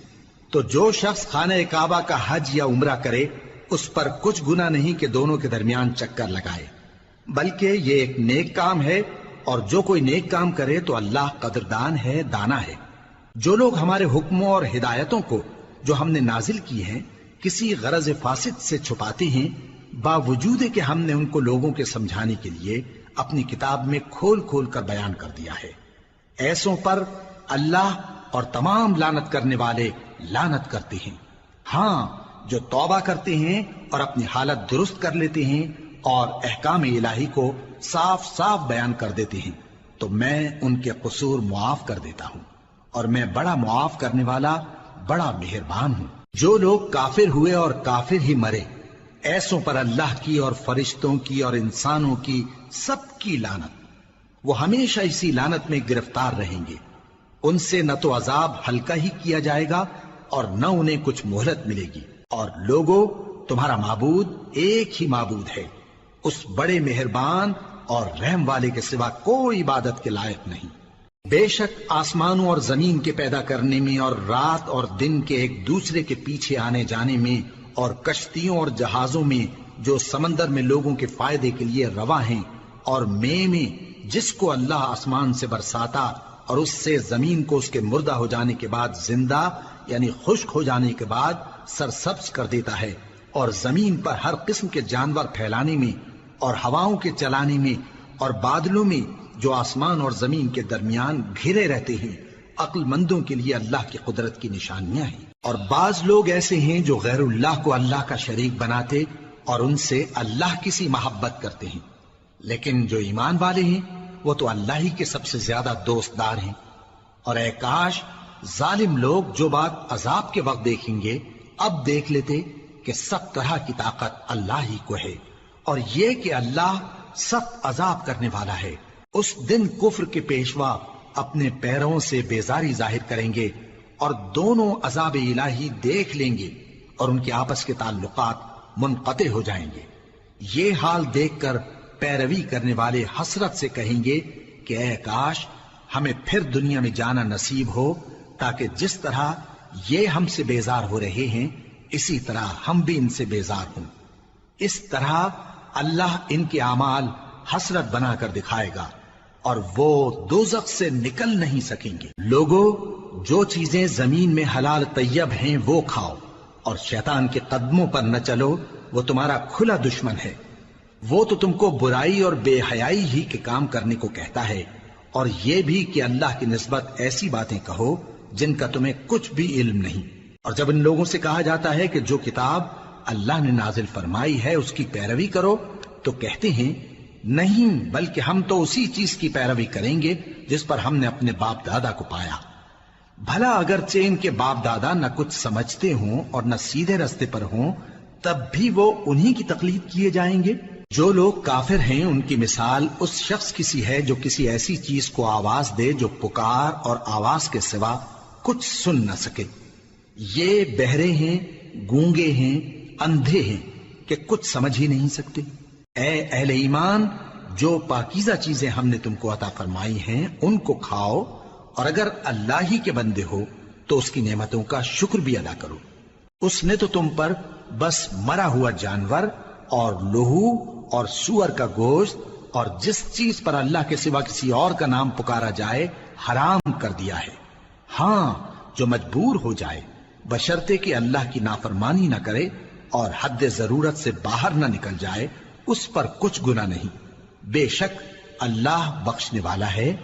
تو جو شخص خانہ کعبہ کا حج یا عمرہ کرے اس پر کچھ گناہ نہیں کہ دونوں کے درمیان چکر لگائے، بلکہ یہ ایک نیک کام ہے، اور جو کوئی نیک کام کرے تو اللہ قدردان ہے، دانا ہے۔ جو لوگ ہمارے حکموں اور ہدایتوں کو جو ہم نے نازل کی ہیں کسی غرض فاسد سے چھپاتے ہیں، باوجود کہ ہم نے ان کو لوگوں کے سمجھانے کے لیے اپنی کتاب میں کھول کھول کر بیان کر دیا ہے۔ ایسوں پر اللہ اور تمام لعنت کرنے والے لعنت کرتے ہیں۔ ہاں، جو توبہ کرتے ہیں اور اپنی حالت درست کر لیتے ہیں اور احکام الہی کو صاف صاف بیان کر دیتے ہیں تو میں ان کے قصور معاف کر دیتا ہوں، اور میں بڑا معاف کرنے والا بڑا مہربان ہوں۔ جو لوگ کافر ہوئے اور کافر ہی مرے، ایسوں پر اللہ کی اور فرشتوں کی اور انسانوں کی سب کی لعنت، وہ ہمیشہ اسی لعنت میں گرفتار رہیں گے۔ ان سے نہ تو عذاب ہلکا ہی کیا جائے گا اور نہ انہیں کچھ مہلت ملے گی۔ اور لوگوں، تمہارا معبود ایک ہی معبود ہے، اس بڑے مہربان اور رحم والے کے سوا کوئی عبادت کے لائق نہیں۔ بے شک آسمانوں اور زمین کے پیدا کرنے میں اور رات اور دن کے ایک دوسرے کے پیچھے آنے جانے میں اور کشتیوں اور جہازوں میں جو سمندر میں لوگوں کے فائدے کے لیے رواں ہیں، اور میں جس کو اللہ آسمان سے برساتا اور اس سے زمین کو اس کے مردہ ہو جانے کے بعد زندہ یعنی خشک ہو جانے کے بعد سرسبز کر دیتا ہے، اور زمین پر ہر قسم کے جانور پھیلانے میں اور ہواؤں کے چلانے میں اور بادلوں میں جو آسمان اور زمین کے درمیان گھرے رہتے ہیں، عقل مندوں کے لیے اللہ کی قدرت کی نشانیاں ہیں۔ اور بعض لوگ ایسے ہیں جو غیر اللہ کو اللہ کا شریک بناتے اور ان سے اللہ کی سی محبت کرتے ہیں، لیکن جو ایمان والے ہیں وہ تو اللہ ہی کے سب سے زیادہ دوست دار ہیں۔ اور اے کاش ظالم لوگ جو بات عذاب کے وقت دیکھیں گے اب دیکھ لیتے کہ سب طرح کی طاقت اللہ ہی کو ہے، اور یہ کہ اللہ سخت عذاب کرنے والا ہے۔ اس دن کفر کے پیشوا اپنے پیروں سے بیزاری ظاہر کریں گے اور دونوں عذاب الہی دیکھ لیں گے اور ان کے آپس کے تعلقات منقطع ہو جائیں گے۔ یہ حال دیکھ کر پیروی کرنے والے حسرت سے کہیں گے کہ اے کاش ہمیں پھر دنیا میں جانا نصیب ہو، تاکہ جس طرح یہ ہم سے بیزار ہو رہے ہیں اسی طرح ہم بھی ان سے بیزار ہوں۔ اس طرح اللہ ان کے اعمال حسرت بنا کر دکھائے گا اور وہ دوزخ سے نکل نہیں سکیں گے۔ لوگوں، جو چیزیں زمین میں حلال طیب ہیں وہ کھاؤ، اور شیطان کے قدموں پر نہ چلو، وہ تمہارا کھلا دشمن ہے۔ وہ تو تم کو برائی اور بے حیائی ہی کے کام کرنے کو کہتا ہے، اور یہ بھی کہ اللہ کی نسبت ایسی باتیں کہو جن کا تمہیں کچھ بھی علم نہیں۔ اور جب ان لوگوں سے کہا جاتا ہے کہ جو کتاب اللہ نے نازل فرمائی ہے اس کی پیروی کرو، تو کہتے ہیں نہیں، بلکہ ہم تو اسی چیز کی پیروی کریں گے جس پر ہم نے اپنے باپ دادا کو پایا۔ بھلا اگرچہ ان کے باپ دادا نہ کچھ سمجھتے ہوں اور نہ سیدھے رستے پر ہوں، تب بھی وہ انہی کی تقلید کیے جائیں گے۔ جو لوگ کافر ہیں ان کی مثال اس شخص کی سی ہے جو کسی ایسی چیز کو آواز دے جو پکار اور آواز کے سوا کچھ سن نہ سکے۔ یہ بہرے ہیں، گونگے ہیں، اندھے ہیں کہ کچھ سمجھ ہی نہیں سکتے۔ اے اہل ایمان، جو پاکیزہ چیزیں ہم نے تم کو عطا فرمائی ہیں ان کو کھاؤ، اور اگر اللہ ہی کے بندے ہو تو اس کی نعمتوں کا شکر بھی ادا کرو۔ اس نے تو تم پر بس مرا ہوا جانور اور لہو اور سور کا گوشت اور جس چیز پر اللہ کے سوا کسی اور کا نام پکارا جائے حرام کر دیا ہے۔ ہاں، جو مجبور ہو جائے بشرطے کہ اللہ کی نافرمانی نہ کرے اور حد ضرورت سے باہر نہ نکل جائے، اس پر کچھ گناہ نہیں۔ بے شک اللہ بخشنے والا ہے،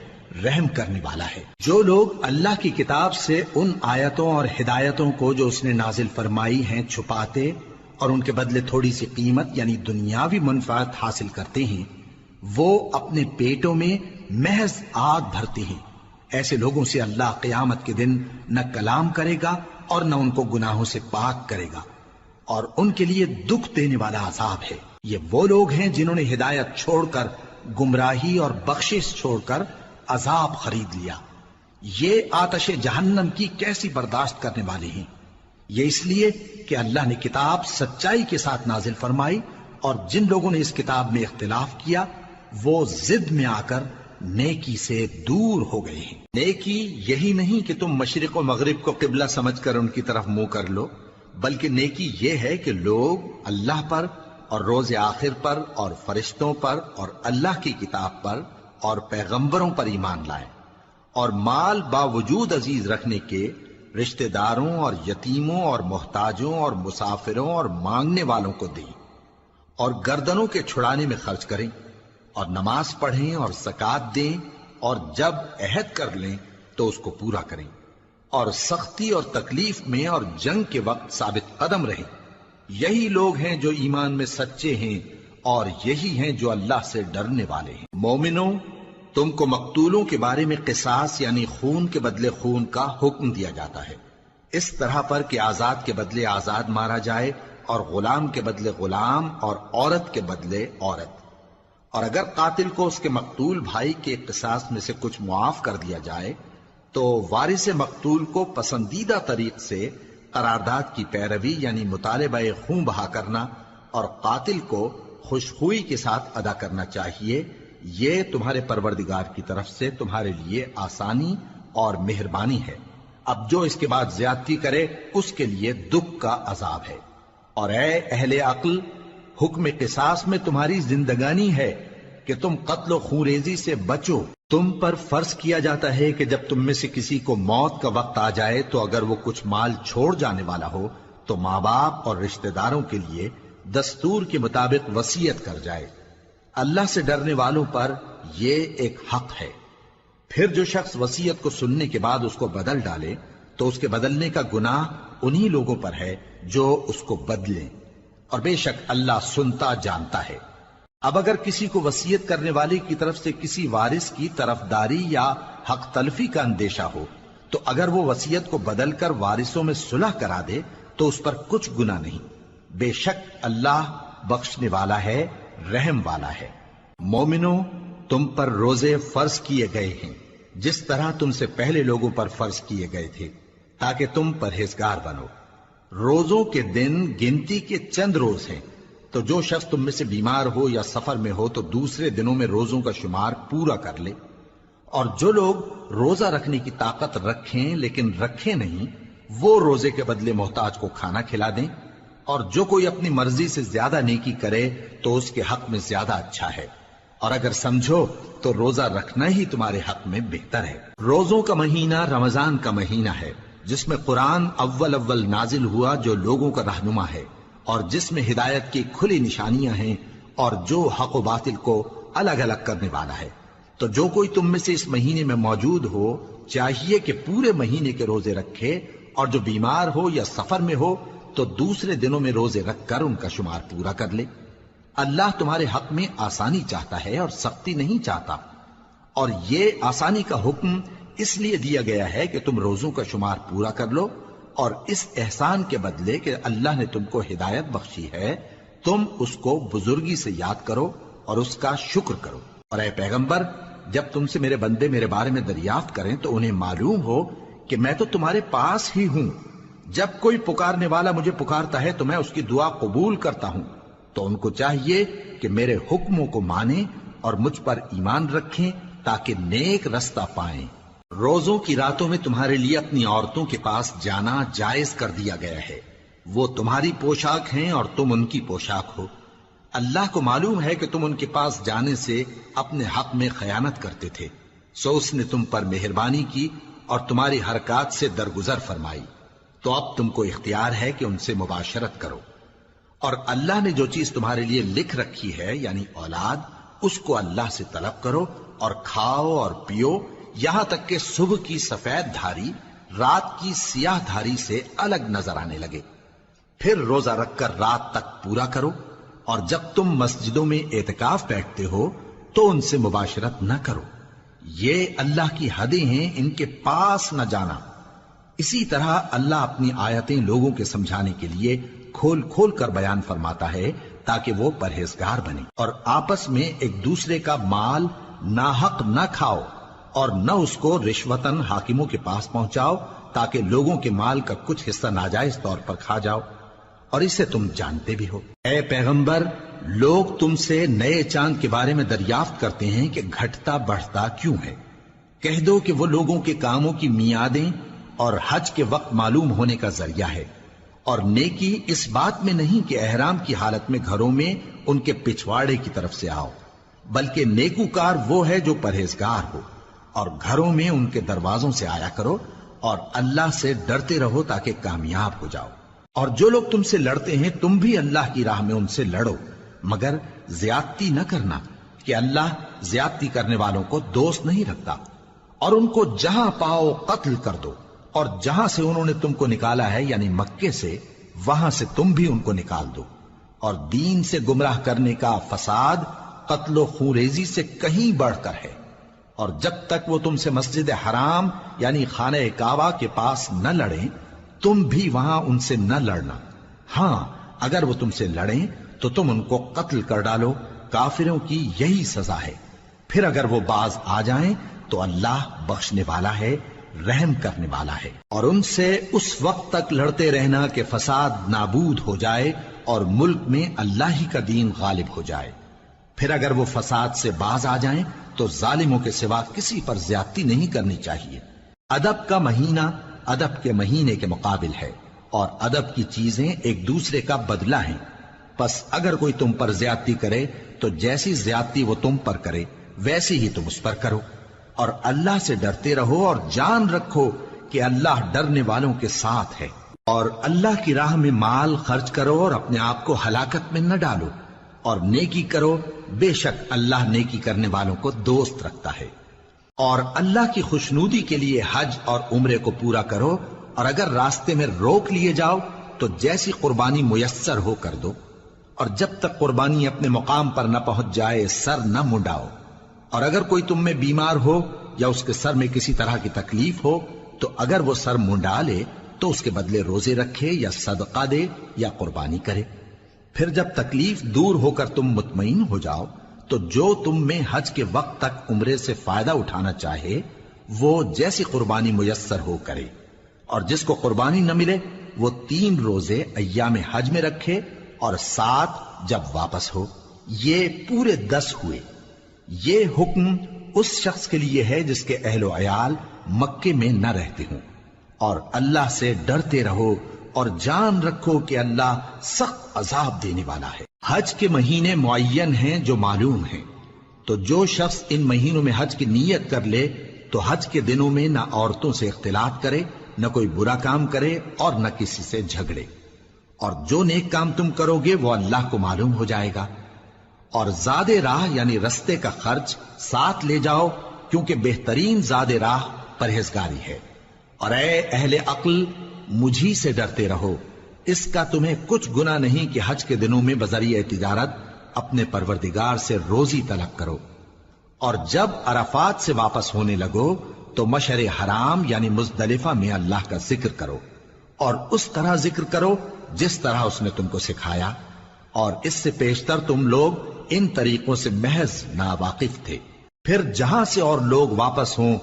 رحم کرنے والا ہے۔ جو لوگ اللہ کی کتاب سے ان آیتوں اور ہدایتوں کو جو اس نے نازل فرمائی ہیں چھپاتے اور ان کے بدلے تھوڑی سی قیمت یعنی دنیاوی منفعت حاصل کرتے ہیں، وہ اپنے پیٹوں میں محض آگ بھرتے ہیں۔ ایسے لوگوں سے اللہ قیامت کے دن نہ کلام کرے گا اور نہ ان کو گناہوں سے پاک کرے گا، اور ان کے لیے دکھ دینے والا عذاب ہے۔ یہ وہ لوگ ہیں جنہوں نے ہدایت چھوڑ کر گمراہی اور بخشش چھوڑ کر عذاب خرید لیا۔ یہ آتش جہنم کی کیسی برداشت کرنے والے ہیں۔ یہ اس لیے کہ اللہ نے کتاب سچائی کے ساتھ نازل فرمائی، اور جن لوگوں نے اس کتاب میں اختلاف کیا وہ ضد میں آ کر نیکی سے دور ہو گئے ہیں۔ نیکی یہی نہیں کہ تم مشرق و مغرب کو قبلہ سمجھ کر ان کی طرف منہ کر لو، بلکہ نیکی یہ ہے کہ لوگ اللہ پر اور روز آخر پر اور فرشتوں پر اور اللہ کی کتاب پر اور پیغمبروں پر ایمان لائیں، اور مال باوجود عزیز رکھنے کے رشتہ داروں اور یتیموں اور محتاجوں اور مسافروں اور مانگنے والوں کو دیں، اور گردنوں کے چھڑانے میں خرچ کریں، اور نماز پڑھیں اور زکات دیں، اور جب عہد کر لیں تو اس کو پورا کریں، اور سختی اور تکلیف میں اور جنگ کے وقت ثابت قدم رہیں۔ یہی لوگ ہیں جو ایمان میں سچے ہیں، اور یہی ہیں جو اللہ سے ڈرنے والے ہیں۔ مومنوں، تم کو مقتولوں کے بارے میں قصاص یعنی خون کے بدلے خون کا حکم دیا جاتا ہے، اس طرح پر کہ آزاد کے بدلے آزاد مارا جائے، اور غلام کے بدلے غلام، اور عورت کے بدلے عورت۔ اور اگر قاتل کو اس کے مقتول بھائی کے قصاص میں سے کچھ معاف کر دیا جائے تو وارث مقتول کو پسندیدہ طریق سے قرارداد کی پیروی یعنی مطالبہ خون بہا کرنا اور قاتل کو خوشخوئی کے ساتھ ادا کرنا چاہیے۔ یہ تمہارے پروردگار کی طرف سے تمہارے لیے آسانی اور مہربانی ہے۔ اب جو اس کے بعد زیادتی کرے اس کے لیے دکھ کا عذاب ہے۔ اور اے اہل عقل، حکم قصاص میں تمہاری زندگانی ہے کہ تم قتل و خونریزی سے بچو۔ تم پر فرض کیا جاتا ہے کہ جب تم میں سے کسی کو موت کا وقت آ جائے تو اگر وہ کچھ مال چھوڑ جانے والا ہو تو ماں باپ اور رشتہ داروں کے لیے دستور کے مطابق وصیت کر جائے۔ اللہ سے ڈرنے والوں پر یہ ایک حق ہے۔ پھر جو شخص وصیت کو سننے کے بعد اس کو بدل ڈالے تو اس کے بدلنے کا گناہ انہی لوگوں پر ہے جو اس کو بدلیں، اور بے شک اللہ سنتا جانتا ہے۔ اب اگر کسی کو وصیت کرنے والے کی طرف سے کسی وارث کی طرفداری یا حق تلفی کا اندیشہ ہو تو اگر وہ وصیت کو بدل کر وارثوں میں صلح کرا دے تو اس پر کچھ گناہ نہیں، بے شک اللہ بخشنے والا ہے، رحم والا ہے۔ مومنوں، تم پر روزے فرض کیے گئے ہیں جس طرح تم سے پہلے لوگوں پر فرض کیے گئے تھے تاکہ تم پرہیزگار بنو۔ روزوں کے دن گنتی کے چند روز ہیں، تو جو شخص تم میں سے بیمار ہو یا سفر میں ہو تو دوسرے دنوں میں روزوں کا شمار پورا کر لے۔ اور جو لوگ روزہ رکھنے کی طاقت رکھیں لیکن رکھیں نہیں، وہ روزے کے بدلے محتاج کو کھانا کھلا دیں۔ اور جو کوئی اپنی مرضی سے زیادہ نیکی کرے تو اس کے حق میں زیادہ اچھا ہے، اور اگر سمجھو تو روزہ رکھنا ہی تمہارے حق میں بہتر ہے۔ روزوں کا مہینہ رمضان کا مہینہ ہے جس میں قرآن اول نازل ہوا، جو لوگوں کا رہنما ہے اور جس میں ہدایت کی کھلی نشانیاں ہیں اور جو حق و باطل کو الگ الگ کرنے والا ہے۔ تو جو کوئی تم میں سے اس مہینے میں موجود ہو چاہیے کہ پورے مہینے کے روزے رکھے، اور جو بیمار ہو یا سفر میں ہو تو دوسرے دنوں میں روزے رکھ کر ان کا شمار پورا کر لے۔ اللہ تمہارے حق میں آسانی چاہتا ہے اور سختی نہیں چاہتا، اور یہ آسانی کا حکم اس لیے دیا گیا ہے کہ تم روزوں کا شمار پورا کر لو، اور اس احسان کے بدلے کہ اللہ نے تم کو ہدایت بخشی ہے تم اس کو بزرگی سے یاد کرو اور اس کا شکر کرو۔ اور اے پیغمبر، جب تم سے میرے بندے میرے بارے میں دریافت کریں تو انہیں معلوم ہو کہ میں تو تمہارے پاس ہی ہوں۔ جب کوئی پکارنے والا مجھے پکارتا ہے تو میں اس کی دعا قبول کرتا ہوں، تو ان کو چاہیے کہ میرے حکموں کو مانیں اور مجھ پر ایمان رکھیں تاکہ نیک رستہ پائیں۔ روزوں کی راتوں میں تمہارے لیے اپنی عورتوں کے پاس جانا جائز کر دیا گیا ہے، وہ تمہاری پوشاک ہیں اور تم ان کی پوشاک ہو۔ اللہ کو معلوم ہے کہ تم ان کے پاس جانے سے اپنے حق میں خیانت کرتے تھے، سو اس نے تم پر مہربانی کی اور تمہاری حرکات سے درگزر فرمائی، تو اب تم کو اختیار ہے کہ ان سے مباشرت کرو۔ اور اللہ نے جو چیز تمہارے لیے لکھ رکھی ہے یعنی اولاد، اس کو اللہ سے طلب کرو اور کھاؤ اور پیو، یہاں تک کہ صبح کی سفید دھاری رات کی سیاہ دھاری سے الگ نظر آنے لگے، پھر روزہ رکھ کر رات تک پورا کرو۔ اور جب تم مسجدوں میں اعتکاف بیٹھتے ہو تو ان سے مباشرت نہ کرو، یہ اللہ کی حدیں ہیں، ان کے پاس نہ جانا۔ اسی طرح اللہ اپنی آیتیں لوگوں کے سمجھانے کے لیے کھول کھول کر بیان فرماتا ہے تاکہ وہ پرہیزگار بنے۔ اور آپس میں ایک دوسرے کا مال ناحق نہ کھاؤ اور نہ اس کو رشوتاً حاکموں کے پاس پہنچاؤ تاکہ لوگوں کے مال کا کچھ حصہ ناجائز طور پر کھا جاؤ، اور اسے تم جانتے بھی ہو۔ اے پیغمبر، لوگ تم سے نئے چاند کے بارے میں دریافت کرتے ہیں کہ گھٹتا بڑھتا کیوں ہے۔ کہہ دو کہ وہ لوگوں کے کاموں کی میعادیں اور حج کے وقت معلوم ہونے کا ذریعہ ہے، اور نیکی اس بات میں نہیں کہ احرام کی حالت میں گھروں میں ان کے پچھواڑے کی طرف سے آؤ، بلکہ نیکوکار وہ ہے جو پرہیزگار ہو، اور گھروں میں ان کے دروازوں سے آیا کرو اور اللہ سے ڈرتے رہو تاکہ کامیاب ہو جاؤ۔ اور جو لوگ تم سے لڑتے ہیں تم بھی اللہ کی راہ میں ان سے لڑو، مگر زیادتی نہ کرنا کہ اللہ زیادتی کرنے والوں کو دوست نہیں رکھتا۔ اور ان کو جہاں پاؤ قتل کر دو، اور جہاں سے انہوں نے تم کو نکالا ہے یعنی مکے سے، وہاں سے تم بھی ان کو نکال دو۔ اور دین سے گمراہ کرنے کا فساد قتل و خونریزی سے کہیں بڑھ کر ہے۔ اور جب تک وہ تم سے مسجد حرام یعنی خانہ کعبہ کے پاس نہ لڑیں، تم بھی وہاں ان سے نہ لڑنا۔ ہاں اگر وہ تم سے لڑیں تو تم ان کو قتل کر ڈالو، کافروں کی یہی سزا ہے۔ پھر اگر وہ باز آ جائیں تو اللہ بخشنے والا ہے، رحم کرنے والا ہے۔ اور ان سے اس وقت تک لڑتے رہنا کہ فساد نابود ہو جائے اور ملک میں اللہ ہی کا دین غالب ہو جائے۔ پھر اگر وہ فساد سے باز آ جائیں تو ظالموں کے سوا کسی پر زیادتی نہیں کرنی چاہیے۔ ادب کا مہینہ ادب کے مہینے کے مقابل ہے، اور ادب کی چیزیں ایک دوسرے کا بدلہ ہیں۔ پس اگر کوئی تم پر زیادتی کرے تو جیسی زیادتی وہ تم پر کرے ویسی ہی تم اس پر کرو، اور اللہ سے ڈرتے رہو اور جان رکھو کہ اللہ ڈرنے والوں کے ساتھ ہے۔ اور اللہ کی راہ میں مال خرچ کرو اور اپنے آپ کو ہلاکت میں نہ ڈالو، اور نیکی کرو، بے شک اللہ نیکی کرنے والوں کو دوست رکھتا ہے۔ اور اللہ کی خوشنودی کے لیے حج اور عمرے کو پورا کرو، اور اگر راستے میں روک لیے جاؤ تو جیسی قربانی میسر ہو کر دو، اور جب تک قربانی اپنے مقام پر نہ پہنچ جائے سر نہ منڈاؤ۔ اور اگر کوئی تم میں بیمار ہو یا اس کے سر میں کسی طرح کی تکلیف ہو تو اگر وہ سر منڈا لے تو اس کے بدلے روزے رکھے یا صدقہ دے یا قربانی کرے۔ پھر جب تکلیف دور ہو کر تم مطمئن ہو جاؤ تو جو تم میں حج کے وقت تک عمرے سے فائدہ اٹھانا چاہے وہ جیسی قربانی میسر ہو کرے، اور جس کو قربانی نہ ملے وہ 3 روزے ایام حج میں رکھے اور 7 جب واپس ہو۔ یہ پورے 10 ہوئے۔ یہ حکم اس شخص کے لیے ہے جس کے اہل و عیال مکے میں نہ رہتے ہوں۔ اور اللہ سے ڈرتے رہو اور جان رکھو کہ اللہ سخت عذاب دینے والا ہے۔ حج کے مہینے معین ہیں جو معلوم ہیں، تو جو شخص ان مہینوں میں حج کی نیت کر لے تو حج کے دنوں میں نہ عورتوں سے اختلاط کرے، نہ کوئی برا کام کرے اور نہ کسی سے جھگڑے۔ اور جو نیک کام تم کرو گے وہ اللہ کو معلوم ہو جائے گا۔ اور زاد راہ یعنی رستے کا خرچ ساتھ لے جاؤ، کیونکہ بہترین زاد راہ پرہیزگاری ہے۔ اور اے اہل عقل، مجھی سے ڈرتے رہو، اس کا تمہیں کچھ گناہ نہیں کہ حج کے دنوں میں بذریعہ تجارت اپنے پروردگار سے روزی طلب کرو۔ اور جب عرفات سے واپس ہونے لگو تو مشعر حرام یعنی مزدلفہ میں اللہ کا ذکر کرو، اور اس طرح ذکر کرو جس طرح اس نے تم کو سکھایا، اور اس سے پیشتر تم لوگ ان طریقوں سے محض ناواقف تھے۔ پھر جہاں سے اور لوگ واپس ہوں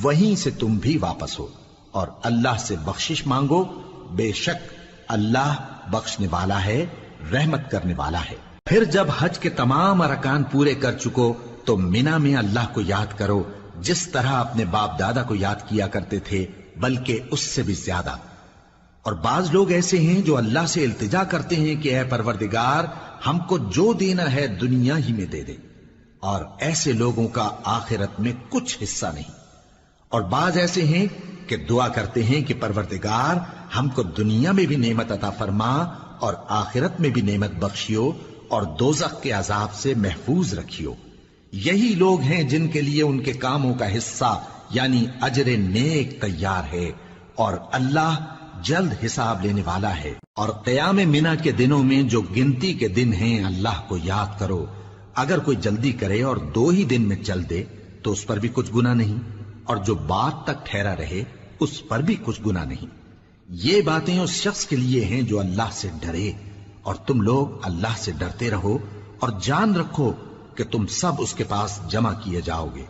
وہیں سے تم بھی واپس ہو، اور اللہ سے بخشش مانگو، بے شک اللہ بخشنے والا ہے، رحمت کرنے والا ہے۔ پھر جب حج کے تمام ارکان پورے کر چکو تو مینا میں اللہ کو یاد کرو جس طرح اپنے باپ دادا کو یاد کیا کرتے تھے، بلکہ اس سے بھی زیادہ۔ اور بعض لوگ ایسے ہیں جو اللہ سے التجا کرتے ہیں کہ اے پروردگار ہم کو جو دینا ہے دنیا ہی میں دے دے، اور ایسے لوگوں کا آخرت میں کچھ حصہ نہیں۔ اور بعض ایسے ہیں کہ دعا کرتے ہیں کہ پروردگار ہم کو دنیا میں بھی نعمت عطا فرما اور آخرت میں بھی نعمت بخشیو اور دوزخ کے عذاب سے محفوظ رکھیو۔ یہی لوگ ہیں جن کے لیے ان کے کاموں کا حصہ یعنی اجر نیک تیار ہے، اور اللہ جلد حساب لینے والا ہے۔ اور قیام منا کے دنوں میں جو گنتی کے دن ہیں اللہ کو یاد کرو۔ اگر کوئی جلدی کرے اور 2 ہی دن میں چل دے تو اس پر بھی کچھ گناہ نہیں، اور جو بات تک ٹھہرا رہے اس پر بھی کچھ گناہ نہیں۔ یہ باتیں اس شخص کے لیے ہیں جو اللہ سے ڈرے، اور تم لوگ اللہ سے ڈرتے رہو اور جان رکھو کہ تم سب اس کے پاس جمع کیے جاؤ گے۔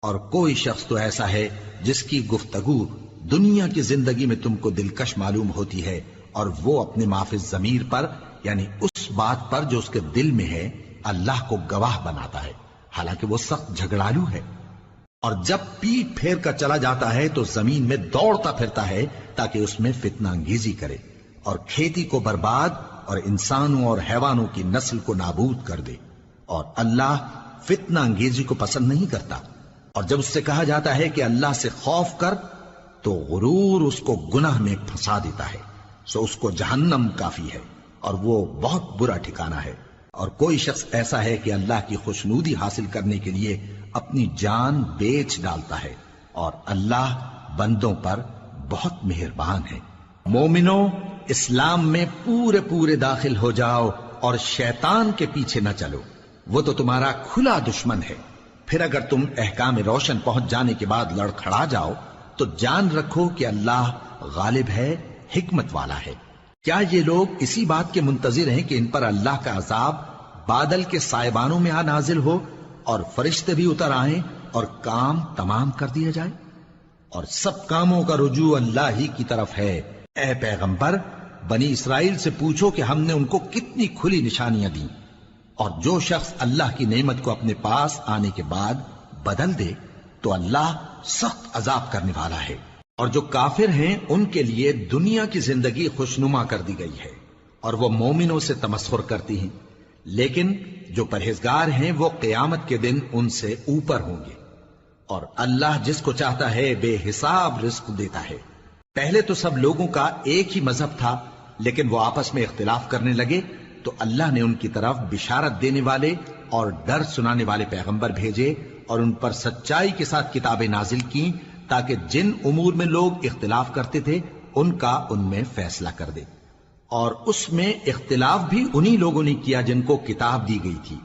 اور کوئی شخص تو ایسا ہے جس کی گفتگو دنیا کی زندگی میں تم کو دلکش معلوم ہوتی ہے، اور وہ اپنے معافی ضمیر پر یعنی اس بات پر جو اس کے دل میں ہے اللہ کو گواہ بناتا ہے، حالانکہ وہ سخت جھگڑالو ہے۔ اور جب پیٹ پھیر کر چلا جاتا ہے تو زمین میں دوڑتا پھرتا ہے تاکہ اس میں فتنہ انگیزی کرے اور کھیتی کو برباد اور انسانوں اور حیوانوں کی نسل کو نابود کر دے، اور اللہ فتنہ انگیزی کو پسند نہیں کرتا۔ اور جب اس سے کہا جاتا ہے کہ اللہ سے خوف کر تو غرور اس کو گناہ میں پھنسا دیتا ہے، سو اس کو جہنم کافی ہے اور وہ بہت برا ٹھکانہ ہے۔ اور کوئی شخص ایسا ہے کہ اللہ کی خوشنودی حاصل کرنے کے لیے اپنی جان بیچ ڈالتا ہے، اور اللہ بندوں پر بہت مہربان ہے۔ مومنو، اسلام میں پورے پورے داخل ہو جاؤ اور شیطان کے پیچھے نہ چلو، وہ تو تمہارا کھلا دشمن ہے۔ پھر اگر تم احکام روشن پہنچ جانے کے بعد لڑکھڑا جاؤ تو جان رکھو کہ اللہ غالب ہے، حکمت والا ہے۔ کیا یہ لوگ اسی بات کے منتظر ہیں کہ ان پر اللہ کا عذاب بادل کے سائبانوں میں نازل ہو اور فرشتے بھی اتر آئیں اور کام تمام کر دیا جائے؟ اور سب کاموں کا رجوع اللہ ہی کی طرف ہے۔ اے پیغمبر، بنی اسرائیل سے پوچھو کہ ہم نے ان کو کتنی کھلی نشانیاں دیں، اور جو شخص اللہ کی نعمت کو اپنے پاس آنے کے بعد بدل دے تو اللہ سخت عذاب کرنے والا ہے۔ اور جو کافر ہیں ان کے لیے دنیا کی زندگی خوشنما کر دی گئی ہے، اور وہ مومنوں سے تمسخر کرتی ہیں، لیکن جو پرہیزگار ہیں وہ قیامت کے دن ان سے اوپر ہوں گے۔ اور اللہ جس کو چاہتا ہے بے حساب رزق دیتا ہے۔ پہلے تو سب لوگوں کا ایک ہی مذہب تھا، لیکن وہ آپس میں اختلاف کرنے لگے تو اللہ نے ان کی طرف بشارت دینے والے اور ڈر سنانے والے پیغمبر بھیجے، اور ان پر سچائی کے ساتھ کتابیں نازل کی، تاکہ جن امور میں لوگ اختلاف کرتے تھے ان کا ان میں فیصلہ کر دے۔ اور اس میں اختلاف بھی انہی لوگوں نے کیا جن کو کتاب دی گئی تھی،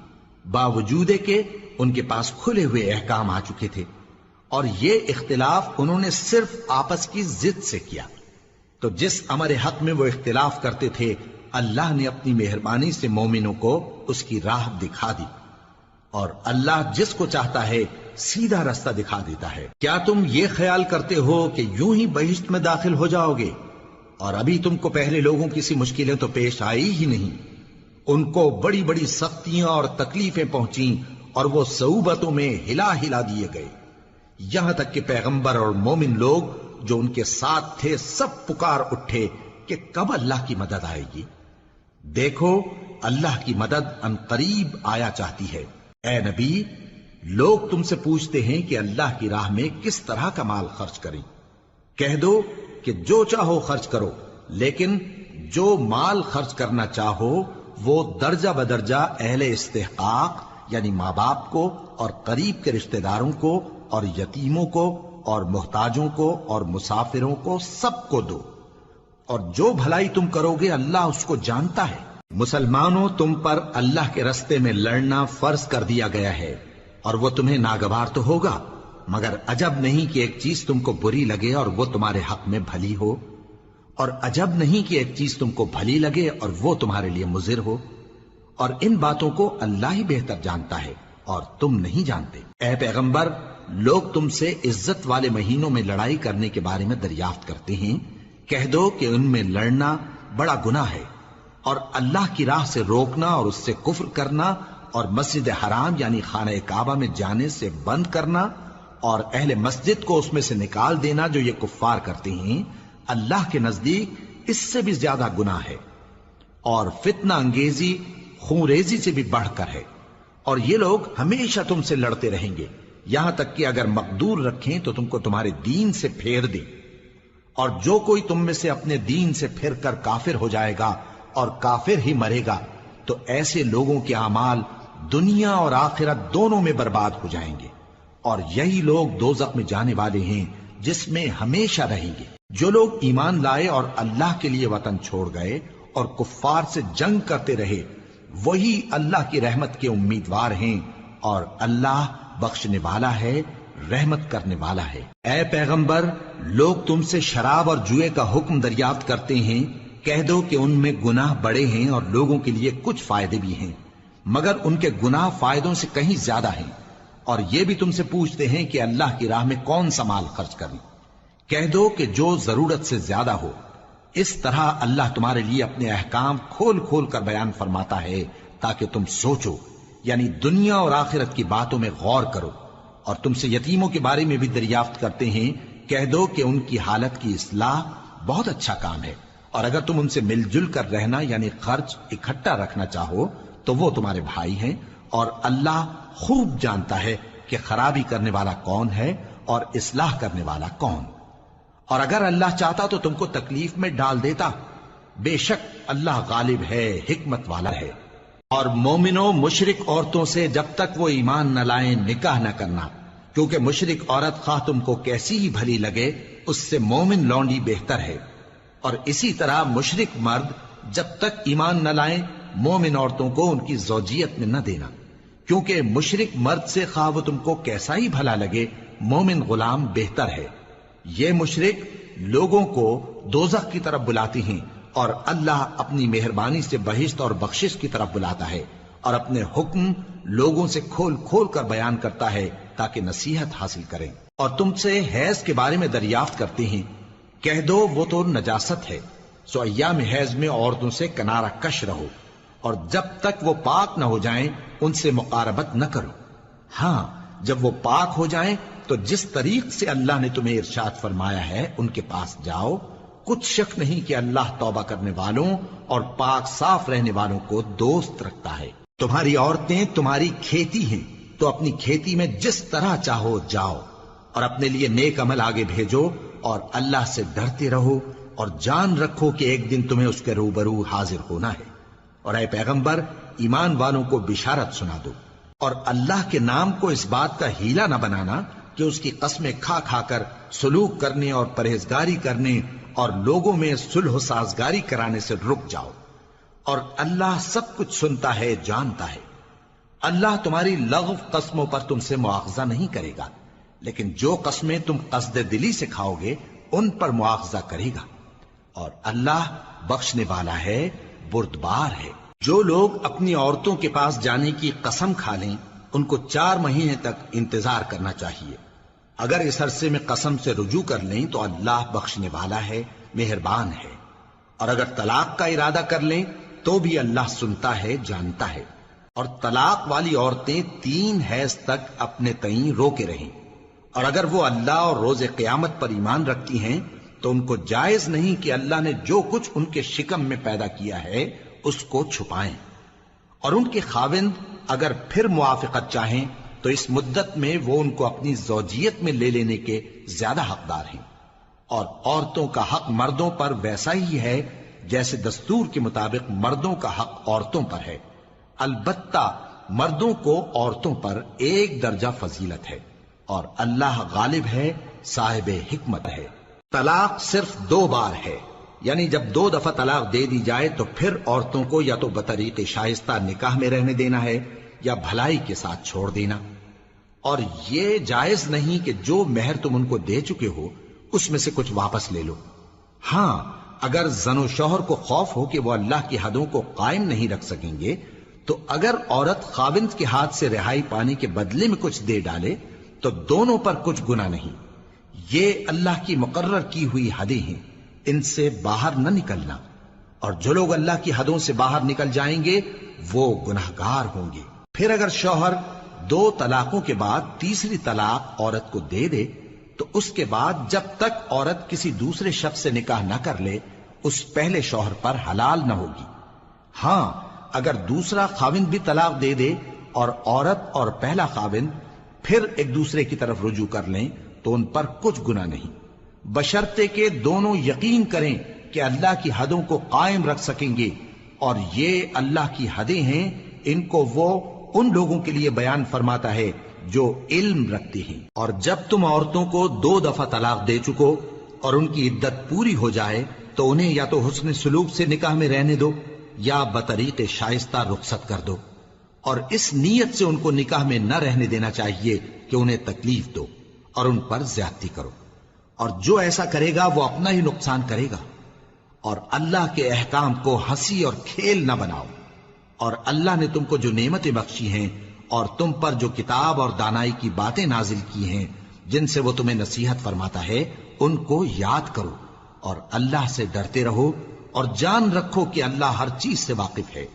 باوجود کہ ان کے پاس کھلے ہوئے احکام آ چکے تھے، اور یہ اختلاف انہوں نے صرف آپس کی ضد سے کیا۔ تو جس امر حق میں وہ اختلاف کرتے تھے اللہ نے اپنی مہربانی سے مومنوں کو اس کی راہ دکھا دی، اور اللہ جس کو چاہتا ہے سیدھا رستہ دکھا دیتا ہے۔ کیا تم یہ خیال کرتے ہو کہ یوں ہی بہشت میں داخل ہو جاؤ گے، اور ابھی تم کو پہلے لوگوں کی سی مشکلیں تو پیش آئی ہی نہیں؟ ان کو بڑی بڑی سختیاں اور تکلیفیں پہنچیں، اور وہ صعوبتوں میں ہلا ہلا دیے گئے، یہاں تک کہ پیغمبر اور مومن لوگ جو ان کے ساتھ تھے سب پکار اٹھے کہ کب اللہ کی مدد آئے گی۔ دیکھو اللہ کی مدد ان قریب آیا چاہتی ہے۔ اے نبی، لوگ تم سے پوچھتے ہیں کہ اللہ کی راہ میں کس طرح کا مال خرچ کریں۔ کہہ دو کہ جو چاہو خرچ کرو، لیکن جو مال خرچ کرنا چاہو وہ درجہ بدرجہ اہل استحقاق یعنی ماں باپ کو اور قریب کے رشتہ داروں کو اور یتیموں کو اور محتاجوں کو اور مسافروں کو سب کو دو، اور جو بھلائی تم کرو گے اللہ اس کو جانتا ہے۔ مسلمانوں، تم پر اللہ کے رستے میں لڑنا فرض کر دیا گیا ہے، اور وہ تمہیں ناگوار تو ہوگا، مگر عجب نہیں کہ ایک چیز تم کو بری لگے اور وہ تمہارے حق میں بھلی ہو، اور عجب نہیں کہ ایک چیز تم کو بھلی لگے اور وہ تمہارے لیے مضر ہو، اور ان باتوں کو اللہ ہی بہتر جانتا ہے اور تم نہیں جانتے۔ اے پیغمبر، لوگ تم سے عزت والے مہینوں میں لڑائی کرنے کے بارے میں دریافت کرتے ہیں، کہہ دو کہ ان میں لڑنا بڑا گناہ ہے، اور اللہ کی راہ سے روکنا اور اس سے کفر کرنا اور مسجد حرام یعنی خانہ کعبہ میں جانے سے بند کرنا اور اہل مسجد کو اس میں سے نکال دینا جو یہ کفار کرتے ہیں، اللہ کے نزدیک اس سے بھی زیادہ گناہ ہے، اور فتنہ انگیزی خونریزی سے بھی بڑھ کر ہے۔ اور یہ لوگ ہمیشہ تم سے لڑتے رہیں گے، یہاں تک کہ اگر مقدور رکھیں تو تم کو تمہارے دین سے پھیر دیں، اور جو کوئی تم میں سے اپنے دین سے پھر کر کافر ہو جائے گا اور کافر ہی مرے گا تو ایسے لوگوں کے اعمال دنیا اور آخرت دونوں میں برباد ہو جائیں گے، اور یہی لوگ دوزخ میں جانے والے ہیں جس میں ہمیشہ رہیں گے۔ جو لوگ ایمان لائے اور اللہ کے لیے وطن چھوڑ گئے اور کفار سے جنگ کرتے رہے وہی اللہ کی رحمت کے امیدوار ہیں، اور اللہ بخشنے والا ہے، رحمت کرنے والا ہے۔ اے پیغمبر، لوگ تم سے شراب اور جوئے کا حکم دریافت کرتے ہیں، کہہ دو کہ ان میں گناہ بڑے ہیں اور لوگوں کے لیے کچھ فائدے بھی ہیں، مگر ان کے گناہ فائدوں سے کہیں زیادہ ہیں۔ اور یہ بھی تم سے پوچھتے ہیں کہ اللہ کی راہ میں کون سا مال خرچ کریں، کہہ دو کہ جو ضرورت سے زیادہ ہو۔ اس طرح اللہ تمہارے لیے اپنے احکام کھول کھول کر بیان فرماتا ہے تاکہ تم سوچو، یعنی دنیا اور آخرت کی باتوں میں غور کرو۔ اور تم سے یتیموں کے بارے میں بھی دریافت کرتے ہیں، کہہ دو کہ ان کی حالت کی اصلاح بہت اچھا کام ہے، اور اگر تم ان سے مل جل کر رہنا یعنی خرچ اکٹھا رکھنا چاہو تو وہ تمہارے بھائی ہیں، اور اللہ خوب جانتا ہے کہ خرابی کرنے والا کون ہے اور اصلاح کرنے والا کون۔ اور اگر اللہ چاہتا تو تم کو تکلیف میں ڈال دیتا، بے شک اللہ غالب ہے، حکمت والا ہے۔ اور مومنوں مشرک عورتوں سے جب تک وہ ایمان نہ لائیں نکاح نہ کرنا، کیونکہ مشرک عورت خواہ تم کو کیسی ہی بھلی لگے اس سے مومن لونڈی بہتر ہے۔ اور اسی طرح مشرک مرد جب تک ایمان نہ لائیں مومن عورتوں کو ان کی زوجیت میں نہ دینا، کیونکہ مشرک مرد سے خواہ وہ تم کو کیسا ہی بھلا لگے مومن غلام بہتر ہے۔ یہ مشرک لوگوں کو دوزخ کی طرف بلاتی ہیں، اور اللہ اپنی مہربانی سے بہشت اور بخشش کی طرف بلاتا ہے، اور اپنے حکم لوگوں سے کھول کھول کر بیان کرتا ہے تاکہ نصیحت حاصل کریں۔ اور تم سے حیض کے بارے میں دریافت کرتے ہیں، کہہ دو وہ تو نجاست ہے، سو ایام حیض میں عورتوں سے کنارہ کش رہو، اور جب تک وہ پاک نہ ہو جائیں ان سے مقاربت نہ کرو۔ ہاں جب وہ پاک ہو جائیں تو جس طریق سے اللہ نے تمہیں ارشاد فرمایا ہے ان کے پاس جاؤ، کچھ شک نہیں کہ اللہ توبہ کرنے والوں اور پاک صاف رہنے والوں کو دوست رکھتا ہے۔ تمہاری عورتیں تمہاری کھیتی ہیں، تو اپنی کھیتی میں جس طرح چاہو جاؤ، اور اپنے لیے نیک عمل آگے بھیجو، اور اللہ سے ڈرتے رہو، اور جان رکھو کہ ایک دن تمہیں اس کے روبرو حاضر ہونا ہے۔ اور اے پیغمبر ایمان والوں کو بشارت سنا دو، اور اللہ کے نام کو اس بات کا ہیلا نہ بنانا کہ اس کی قسمیں کھا کھا کر سلوک کرنے اور پرہیزگاری کرنے اور لوگوں میں صلح و سازگاری کرانے سے رک جاؤ، اور اللہ سب کچھ سنتا ہے جانتا ہے۔ اللہ تمہاری لغو قسموں پر تم سے مواخذہ نہیں کرے گا، لیکن جو قسمیں تم قصد دلی سے کھاؤ گے ان پر مواخذہ کرے گا، اور اللہ بخشنے والا ہے بردبار ہے۔ جو لوگ اپنی عورتوں کے پاس جانے کی قسم کھا لیں ان کو 4 مہینے تک انتظار کرنا چاہیے۔ اگر اس عرصے میں قسم سے رجوع کر لیں تو اللہ بخشنے والا ہے، مہربان ہے۔ اور اگر طلاق کا ارادہ کر لیں تو بھی اللہ سنتا ہے جانتا ہے۔ اور طلاق والی عورتیں 3 حیض تک اپنے تئیں روکے رہیں، اور اگر وہ اللہ اور روز قیامت پر ایمان رکھتی ہیں تو ان کو جائز نہیں کہ اللہ نے جو کچھ ان کے شکم میں پیدا کیا ہے اس کو چھپائیں۔ اور ان کے خاوند اگر پھر موافقت چاہیں تو اس مدت میں وہ ان کو اپنی زوجیت میں لے لینے کے زیادہ حقدار ہیں۔ اور عورتوں کا حق مردوں پر ویسا ہی ہے جیسے دستور کے مطابق مردوں کا حق عورتوں پر ہے، البتہ مردوں کو عورتوں پر 1 درجہ فضیلت ہے، اور اللہ غالب ہے، صاحب حکمت ہے۔ طلاق صرف 2 بار ہے، یعنی جب 2 دفعہ طلاق دے دی جائے تو پھر عورتوں کو یا تو بطریق شائستہ نکاح میں رہنے دینا ہے یا بھلائی کے ساتھ چھوڑ دینا۔ اور یہ جائز نہیں کہ جو مہر تم ان کو دے چکے ہو اس میں سے کچھ واپس لے لو۔ ہاں اگر زن و شوہر کو خوف ہو کہ وہ اللہ کی حدوں کو قائم نہیں رکھ سکیں گے تو اگر عورت خاوند کے ہاتھ سے رہائی پانے کے بدلے میں کچھ دے ڈالے تو دونوں پر کچھ گناہ نہیں۔ یہ اللہ کی مقرر کی ہوئی حدیں ہیں، ان سے باہر نہ نکلنا، اور جو لوگ اللہ کی حدوں سے باہر نکل جائیں گے وہ گناہگار ہوں گے۔ پھر اگر شوہر 2 طلاقوں کے بعد تیسری طلاق عورت کو دے دے تو اس کے بعد جب تک عورت کسی دوسرے شخص سے نکاح نہ کر لے اس پہلے شوہر پر حلال نہ ہوگی۔ ہاں اگر دوسرا خاوند بھی طلاق دے دے اور عورت اور پہلا خاوند پھر ایک دوسرے کی طرف رجوع کر لیں تو ان پر کچھ گناہ نہیں، بشرطے کہ دونوں یقین کریں کہ اللہ کی حدوں کو قائم رکھ سکیں گے، اور یہ اللہ کی حدیں ہیں، ان کو وہ ان لوگوں کے لیے بیان فرماتا ہے جو علم رکھتے ہیں۔ اور جب تم عورتوں کو 2 دفعہ طلاق دے چکو اور ان کی عدت پوری ہو جائے تو انہیں یا تو حسن سلوک سے نکاح میں رہنے دو یا بطریق شائستہ رخصت کر دو، اور اس نیت سے ان کو نکاح میں نہ رہنے دینا چاہیے کہ انہیں تکلیف دو اور ان پر زیادتی کرو، اور جو ایسا کرے گا وہ اپنا ہی نقصان کرے گا۔ اور اللہ کے احکام کو ہنسی اور کھیل نہ بناؤ، اور اللہ نے تم کو جو نعمتیں بخشی ہیں اور تم پر جو کتاب اور دانائی کی باتیں نازل کی ہیں جن سے وہ تمہیں نصیحت فرماتا ہے ان کو یاد کرو، اور اللہ سے ڈرتے رہو، اور جان رکھو کہ اللہ ہر چیز سے واقف ہے۔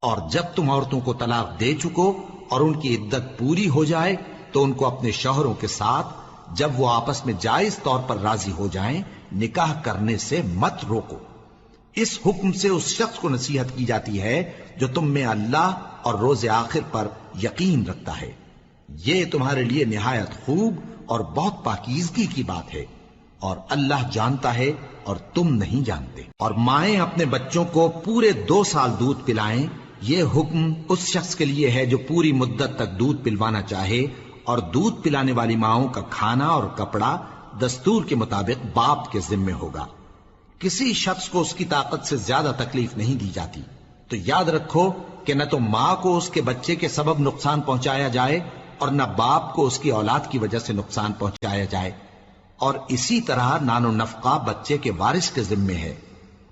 اور جب تم عورتوں کو طلاق دے چکو اور ان کی عدت پوری ہو جائے تو ان کو اپنے شوہروں کے ساتھ جب وہ آپس میں جائز طور پر راضی ہو جائیں نکاح کرنے سے مت روکو۔ اس حکم سے اس شخص کو نصیحت کی جاتی ہے جو تم میں اللہ اور روز آخر پر یقین رکھتا ہے۔ یہ تمہارے لیے نہایت خوب اور بہت پاکیزگی کی بات ہے، اور اللہ جانتا ہے اور تم نہیں جانتے۔ اور مائیں اپنے بچوں کو پورے 2 سال دودھ پلائیں یہ حکم اس شخص کے لیے ہے جو پوری مدت تک دودھ پلوانا چاہے، اور دودھ پلانے والی ماؤں کا کھانا اور کپڑا دستور کے مطابق باپ کے ذمے ہوگا۔ کسی شخص کو اس کی طاقت سے زیادہ تکلیف نہیں دی جاتی، تو یاد رکھو کہ نہ تو ماں کو اس کے بچے کے سبب نقصان پہنچایا جائے اور نہ باپ کو اس کی اولاد کی وجہ سے نقصان پہنچایا جائے، اور اسی طرح نان و نفقہ بچے کے وارث کے ذمے ہے۔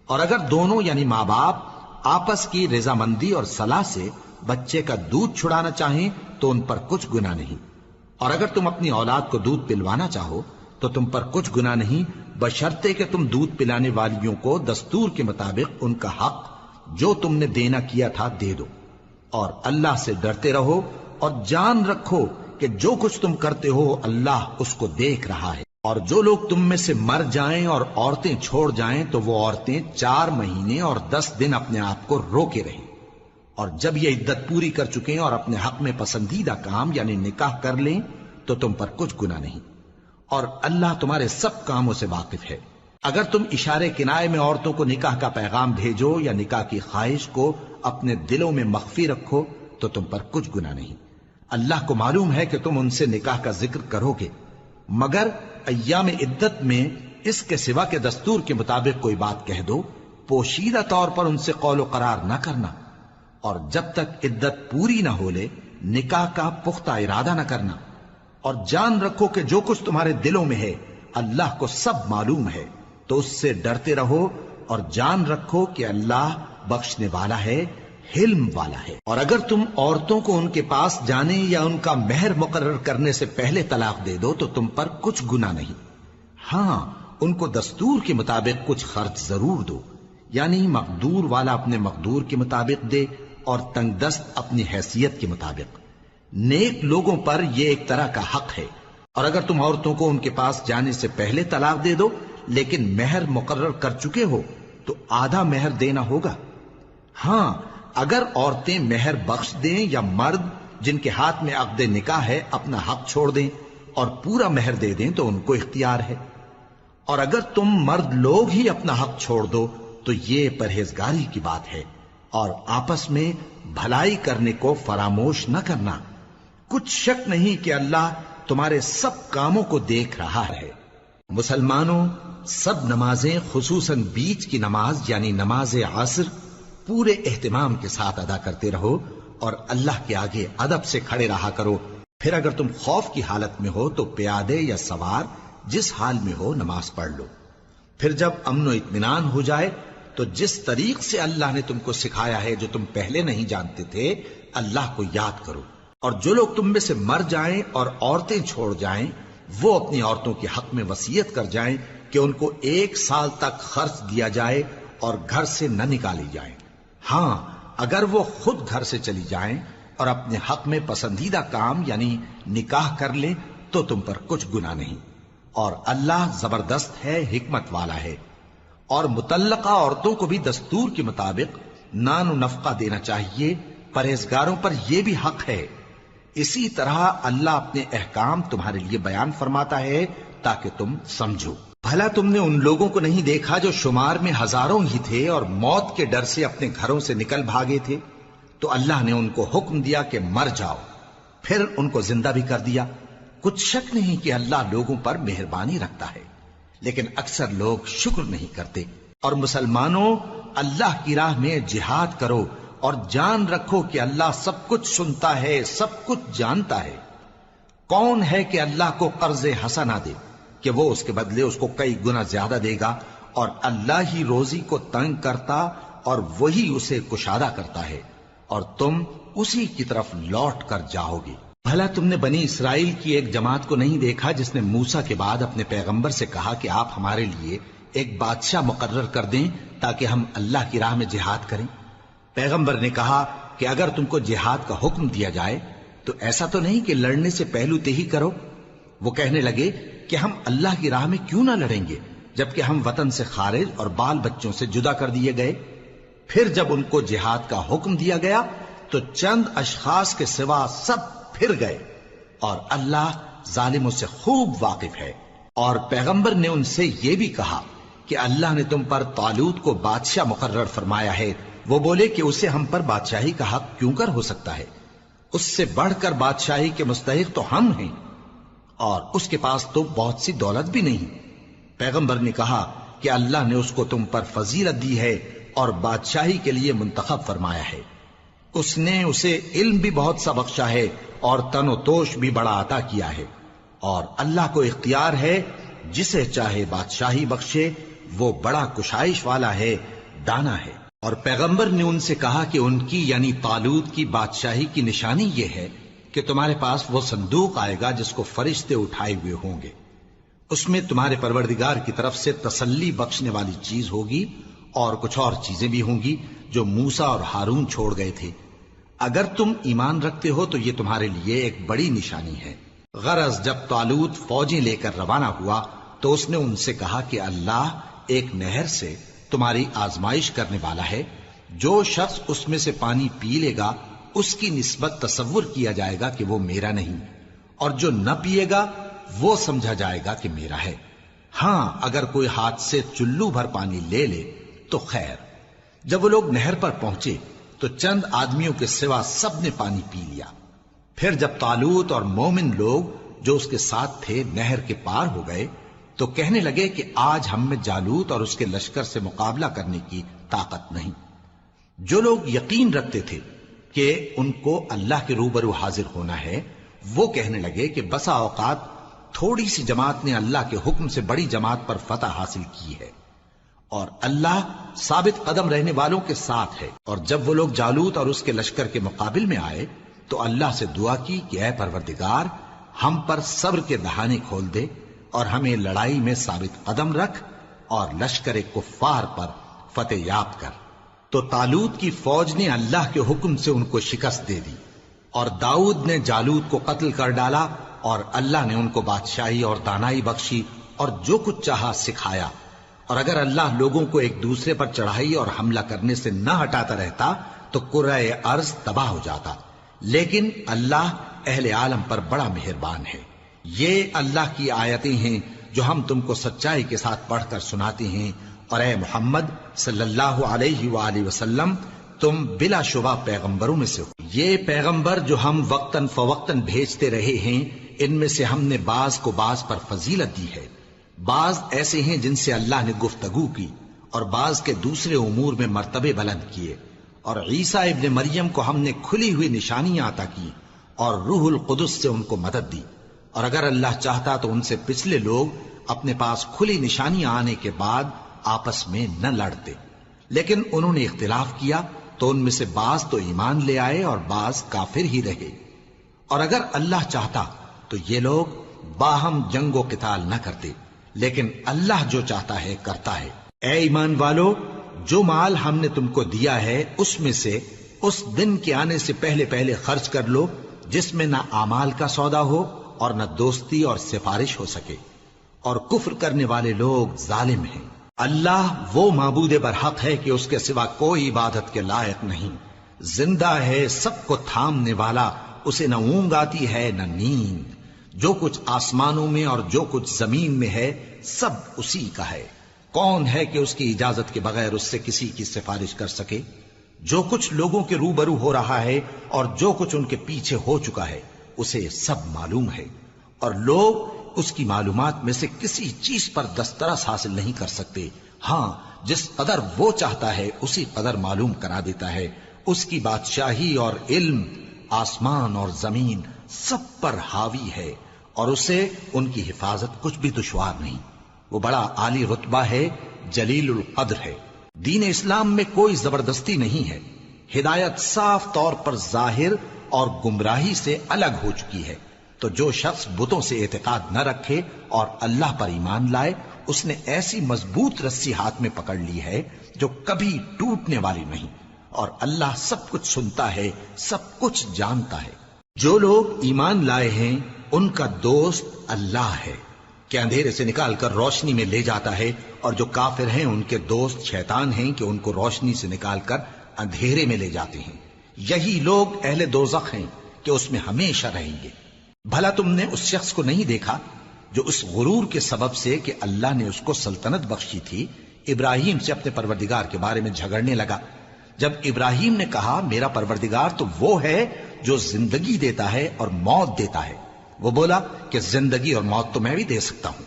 اور اگر دونوں یعنی ماں باپ آپس کی رضامندی اور صلاح سے بچے کا دودھ چھڑانا چاہیں تو ان پر کچھ گناہ نہیں، اور اگر تم اپنی اولاد کو دودھ پلوانا چاہو تو تم پر کچھ گناہ نہیں، بشرطے کہ تم دودھ پلانے والیوں کو دستور کے مطابق ان کا حق جو تم نے دینا کیا تھا دے دو، اور اللہ سے ڈرتے رہو اور جان رکھو کہ جو کچھ تم کرتے ہو اللہ اس کو دیکھ رہا ہے۔ اور جو لوگ تم میں سے مر جائیں اور عورتیں چھوڑ جائیں تو وہ عورتیں 4 مہینے اور 10 دن اپنے آپ کو روکے رہیں، اور جب یہ عدت پوری کر چکیں اور اپنے حق میں پسندیدہ کام یعنی نکاح کر لیں تو تم پر کچھ گناہ نہیں، اور اللہ تمہارے سب کاموں سے واقف ہے۔ اگر تم اشارے کنائے میں عورتوں کو نکاح کا پیغام بھیجو یا نکاح کی خواہش کو اپنے دلوں میں مخفی رکھو تو تم پر کچھ گناہ نہیں۔ اللہ کو معلوم ہے کہ تم ان سے نکاح کا ذکر کرو گے، مگر ایام عدت میں اس کے سوا کے دستور کے مطابق کوئی بات کہہ دو، پوشیدہ طور پر ان سے قول و قرار نہ کرنا، اور جب تک عدت پوری نہ ہو لے نکاح کا پختہ ارادہ نہ کرنا، اور جان رکھو کہ جو کچھ تمہارے دلوں میں ہے اللہ کو سب معلوم ہے، تو اس سے ڈرتے رہو اور جان رکھو کہ اللہ بخشنے والا ہے، حلم والا ہے۔ اور اگر تم عورتوں کو ان کے پاس جانے یا ان کا مہر مقرر کرنے سے پہلے طلاق دے دو تو تم پر کچھ گناہ نہیں، ہاں ان کو دستور کے مطابق کچھ خرچ ضرور دو، یعنی مقدور والا اپنے مقدور کے مطابق دے اور تنگ دست اپنی حیثیت کے مطابق۔ نیک لوگوں پر یہ ایک طرح کا حق ہے۔ اور اگر تم عورتوں کو ان کے پاس جانے سے پہلے طلاق دے دو لیکن مہر مقرر کر چکے ہو تو آدھا مہر دینا ہوگا۔ ہاں اگر عورتیں مہر بخش دیں یا مرد جن کے ہاتھ میں عقد نکاح ہے اپنا حق چھوڑ دیں اور پورا مہر دے دیں تو ان کو اختیار ہے۔ اور اگر تم مرد لوگ ہی اپنا حق چھوڑ دو تو یہ پرہیزگاری کی بات ہے، اور آپس میں بھلائی کرنے کو فراموش نہ کرنا۔ کچھ شک نہیں کہ اللہ تمہارے سب کاموں کو دیکھ رہا ہے۔ مسلمانوں، سب نمازیں خصوصاً بیچ کی نماز یعنی نماز عصر پورے اہتمام کے ساتھ ادا کرتے رہو اور اللہ کے آگے ادب سے کھڑے رہا کرو۔ پھر اگر تم خوف کی حالت میں ہو تو پیادے یا سوار جس حال میں ہو نماز پڑھ لو۔ پھر جب امن و اطمینان ہو جائے تو جس طریق سے اللہ نے تم کو سکھایا ہے جو تم پہلے نہیں جانتے تھے اللہ کو یاد کرو۔ اور جو لوگ تم میں سے مر جائیں اور عورتیں چھوڑ جائیں وہ اپنی عورتوں کے حق میں وصیت کر جائیں کہ ان کو 1 سال تک خرچ دیا جائے اور گھر سے نہ نکالی جائیں۔ ہاں اگر وہ خود گھر سے چلی جائیں اور اپنے حق میں پسندیدہ کام یعنی نکاح کر لیں تو تم پر کچھ گناہ نہیں، اور اللہ زبردست ہے، حکمت والا ہے۔ اور مطلقہ عورتوں کو بھی دستور کے مطابق نان و نفقہ دینا چاہیے، پرہیزگاروں پر یہ بھی حق ہے۔ اسی طرح اللہ اپنے احکام تمہارے لیے بیان فرماتا ہے تاکہ تم سمجھو۔ بھلا تم نے ان لوگوں کو نہیں دیکھا جو شمار میں ہزاروں ہی تھے اور موت کے ڈر سے اپنے گھروں سے نکل بھاگے تھے، تو اللہ نے ان کو حکم دیا کہ مر جاؤ، پھر ان کو زندہ بھی کر دیا۔ کچھ شک نہیں کہ اللہ لوگوں پر مہربانی رکھتا ہے، لیکن اکثر لوگ شکر نہیں کرتے۔ اور مسلمانوں، اللہ کی راہ میں جہاد کرو اور جان رکھو کہ اللہ سب کچھ سنتا ہے، سب کچھ جانتا ہے۔ کون ہے کہ اللہ کو قرض حسنہ دے کہ وہ اس کے بدلے اس کو کئی گنا زیادہ دے گا، اور اللہ ہی روزی کو تنگ کرتا اور وہی اسے کشادہ کرتا ہے، اور تم اسی کی طرف لوٹ کر جاؤ گے۔ بھلا تم نے بنی اسرائیل کی ایک جماعت کو نہیں دیکھا جس نے موسیٰ کے بعد اپنے پیغمبر سے کہا کہ آپ ہمارے لیے ایک بادشاہ مقرر کر دیں تاکہ ہم اللہ کی راہ میں جہاد کریں؟ پیغمبر نے کہا کہ اگر تم کو جہاد کا حکم دیا جائے تو ایسا تو نہیں کہ لڑنے سے پہلو تہی کرو۔ وہ کہنے لگے کہ ہم اللہ کی راہ میں کیوں نہ لڑیں گے جبکہ ہم وطن سے خارج اور بال بچوں سے جدا کر دیے گئے۔ پھر جب ان کو جہاد کا حکم دیا گیا تو چند اشخاص کے سوا سب پھر گئے، اور اللہ ظالموں سے خوب واقف ہے۔ اور پیغمبر نے ان سے یہ بھی کہا کہ اللہ نے تم پر طالوت کو بادشاہ مقرر فرمایا ہے وہ بولے کہ اسے ہم پر بادشاہی کا حق کیوں کر ہو سکتا ہے؟ اس سے بڑھ کر بادشاہی کے مستحق تو ہم ہیں، اور اس کے پاس تو بہت سی دولت بھی نہیں۔ پیغمبر نے کہا کہ اللہ نے اس کو تم پر فضیلت دی ہے اور بادشاہی کے لیے منتخب فرمایا ہے۔ اس نے اسے علم بھی بہت سا بخشا ہے اور تن و توش بھی بڑا عطا کیا ہے، اور اللہ کو اختیار ہے جسے چاہے بادشاہی بخشے، وہ بڑا کشائش والا ہے، دانا ہے۔ اور پیغمبر نے ان سے کہا کہ ان کی یعنی طالوت کی بادشاہی کی نشانی یہ ہے کہ تمہارے پاس وہ صندوق آئے گا جس کو فرشتے اٹھائے ہوئے ہوں گے، اس میں تمہارے پروردگار کی طرف سے تسلی بخشنے والی چیز ہوگی اور کچھ اور چیزیں بھی ہوں گی جو موسیٰ اور ہارون چھوڑ گئے تھے۔ اگر تم ایمان رکھتے ہو تو یہ تمہارے لیے ایک بڑی نشانی ہے۔ غرض جب طالوت فوجیں لے کر روانہ ہوا تو اس نے ان سے کہا کہ اللہ ایک نہر سے تمہاری آزمائش کرنے والا ہے، جو شخص اس میں سے پانی پی لے گا اس کی نسبت تصور کیا جائے گا کہ وہ میرا نہیں، اور جو نہ پیے گا وہ سمجھا جائے گا کہ میرا ہے۔ ہاں اگر کوئی ہاتھ سے چلو بھر پانی لے لے تو خیر۔ جب وہ لوگ نہر پر پہنچے تو چند آدمیوں کے سوا سب نے پانی پی لیا۔ پھر جب طالوت اور مومن لوگ جو اس کے ساتھ تھے نہر کے پار ہو گئے تو کہنے لگے کہ آج ہم میں جالوت اور اس کے لشکر سے مقابلہ کرنے کی طاقت نہیں۔ جو لوگ یقین رکھتے تھے کہ ان کو اللہ کے روبرو حاضر ہونا ہے، وہ کہنے لگے کہ بسا اوقات تھوڑی سی جماعت نے اللہ کے حکم سے بڑی جماعت پر فتح حاصل کی ہے، اور اللہ ثابت قدم رہنے والوں کے ساتھ ہے۔ اور جب وہ لوگ جالوت اور اس کے لشکر کے مقابل میں آئے تو اللہ سے دعا کی کہ اے پروردگار، ہم پر صبر کے دہانے کھول دے اور ہمیں لڑائی میں ثابت قدم رکھ اور لشکر کفار پر فتح یاب کر۔ تو طالوت کی فوج نے اللہ کے حکم سے ان کو شکست دے دی، اور داؤد نے جالوت کو قتل کر ڈالا، اور اللہ نے ان کو بادشاہی اور دانائی بخشی اور جو کچھ چاہا سکھایا۔ اور اگر اللہ لوگوں کو ایک دوسرے پر چڑھائی اور حملہ کرنے سے نہ ہٹاتا رہتا تو کرۂ ارض تباہ ہو جاتا، لیکن اللہ اہل عالم پر بڑا مہربان ہے۔ یہ اللہ کی آیتیں ہیں جو ہم تم کو سچائی کے ساتھ پڑھ کر سناتے ہیں، اور اے محمد صلی اللہ علیہ وآلہ وسلم تم بلا شبہ پیغمبروں میں سے ہو۔ یہ پیغمبر جو ہم وقتاً فوقتاً بھیجتے رہے ہیں، ان میں سے ہم نے بعض کو بعض پر فضیلت دی ہے۔ بعض ایسے ہیں جن سے اللہ نے گفتگو کی، اور بعض کے دوسرے امور میں مرتبے بلند کیے، اور عیسیٰ ابن مریم کو ہم نے کھلی ہوئی نشانیاں عطا کی اور روح القدس سے ان کو مدد دی، اور اگر اللہ چاہتا تو ان سے پچھلے لوگ اپنے پاس کھلی نشانیاں آنے کے بعد آپس میں نہ لڑتے، لیکن انہوں نے اختلاف کیا تو ان میں سے بعض تو ایمان لے آئے اور بعض کافر ہی رہے۔ اور اگر اللہ چاہتا تو یہ لوگ باہم جنگ و قتال نہ کرتے، لیکن اللہ جو چاہتا ہے کرتا ہے۔ اے ایمان والو، جو مال ہم نے تم کو دیا ہے اس میں سے اس دن کے آنے سے پہلے پہلے خرچ کر لو جس میں نہ اعمال کا سودا ہو اور نہ دوستی اور سفارش ہو سکے، اور کفر کرنے والے لوگ ظالم ہیں۔ اللہ وہ معبود برحق ہے کہ اس کے سوا کوئی عبادت کے لائق نہیں، زندہ ہے، سب کو تھامنے والا، اسے نہ اونگ آتی ہے نہ نیند، جو کچھ آسمانوں میں اور جو کچھ زمین میں ہے سب اسی کا ہے۔ کون ہے کہ اس کی اجازت کے بغیر اس سے کسی کی سفارش کر سکے؟ جو کچھ لوگوں کے روبرو ہو رہا ہے اور جو کچھ ان کے پیچھے ہو چکا ہے اسے سب معلوم ہے، اور لوگ اس کی معلومات میں سے کسی چیز پر دسترس حاصل نہیں کر سکتے۔ ہاں جس قدر وہ چاہتا ہے اسی قدر معلوم کرا دیتا ہے۔ اس کی بادشاہی اور علم آسمان اور زمین سب پر حاوی ہے، اور اسے ان کی حفاظت کچھ بھی دشوار نہیں۔ وہ بڑا عالی رتبہ ہے، جلیل القدر ہے۔ دین اسلام میں کوئی زبردستی نہیں ہے، ہدایت صاف طور پر ظاہر اور گمراہی سے الگ ہو چکی ہے۔ تو جو شخص بتوں سے اعتقاد نہ رکھے اور اللہ پر ایمان لائے، اس نے ایسی مضبوط رسی ہاتھ میں پکڑ لی ہے جو کبھی ٹوٹنے والی نہیں، اور اللہ سب کچھ سنتا ہے، سب کچھ جانتا ہے۔ جو لوگ ایمان لائے ہیں ان کا دوست اللہ ہے کہ اندھیرے سے نکال کر روشنی میں لے جاتا ہے، اور جو کافر ہیں ان کے دوست شیطان ہیں کہ ان کو روشنی سے نکال کر اندھیرے میں لے جاتے ہیں۔ یہی لوگ اہل دوزخ ہیں کہ اس میں ہمیشہ رہیں گے۔ بھلا تم نے اس شخص کو نہیں دیکھا جو اس غرور کے سبب سے کہ اللہ نے اس کو سلطنت بخشی تھی ابراہیم سے اپنے پروردگار کے بارے میں جھگڑنے لگا؟ جب ابراہیم نے کہا میرا پروردگار تو وہ ہے جو زندگی دیتا ہے اور موت دیتا ہے، وہ بولا کہ زندگی اور موت تو میں بھی دے سکتا ہوں۔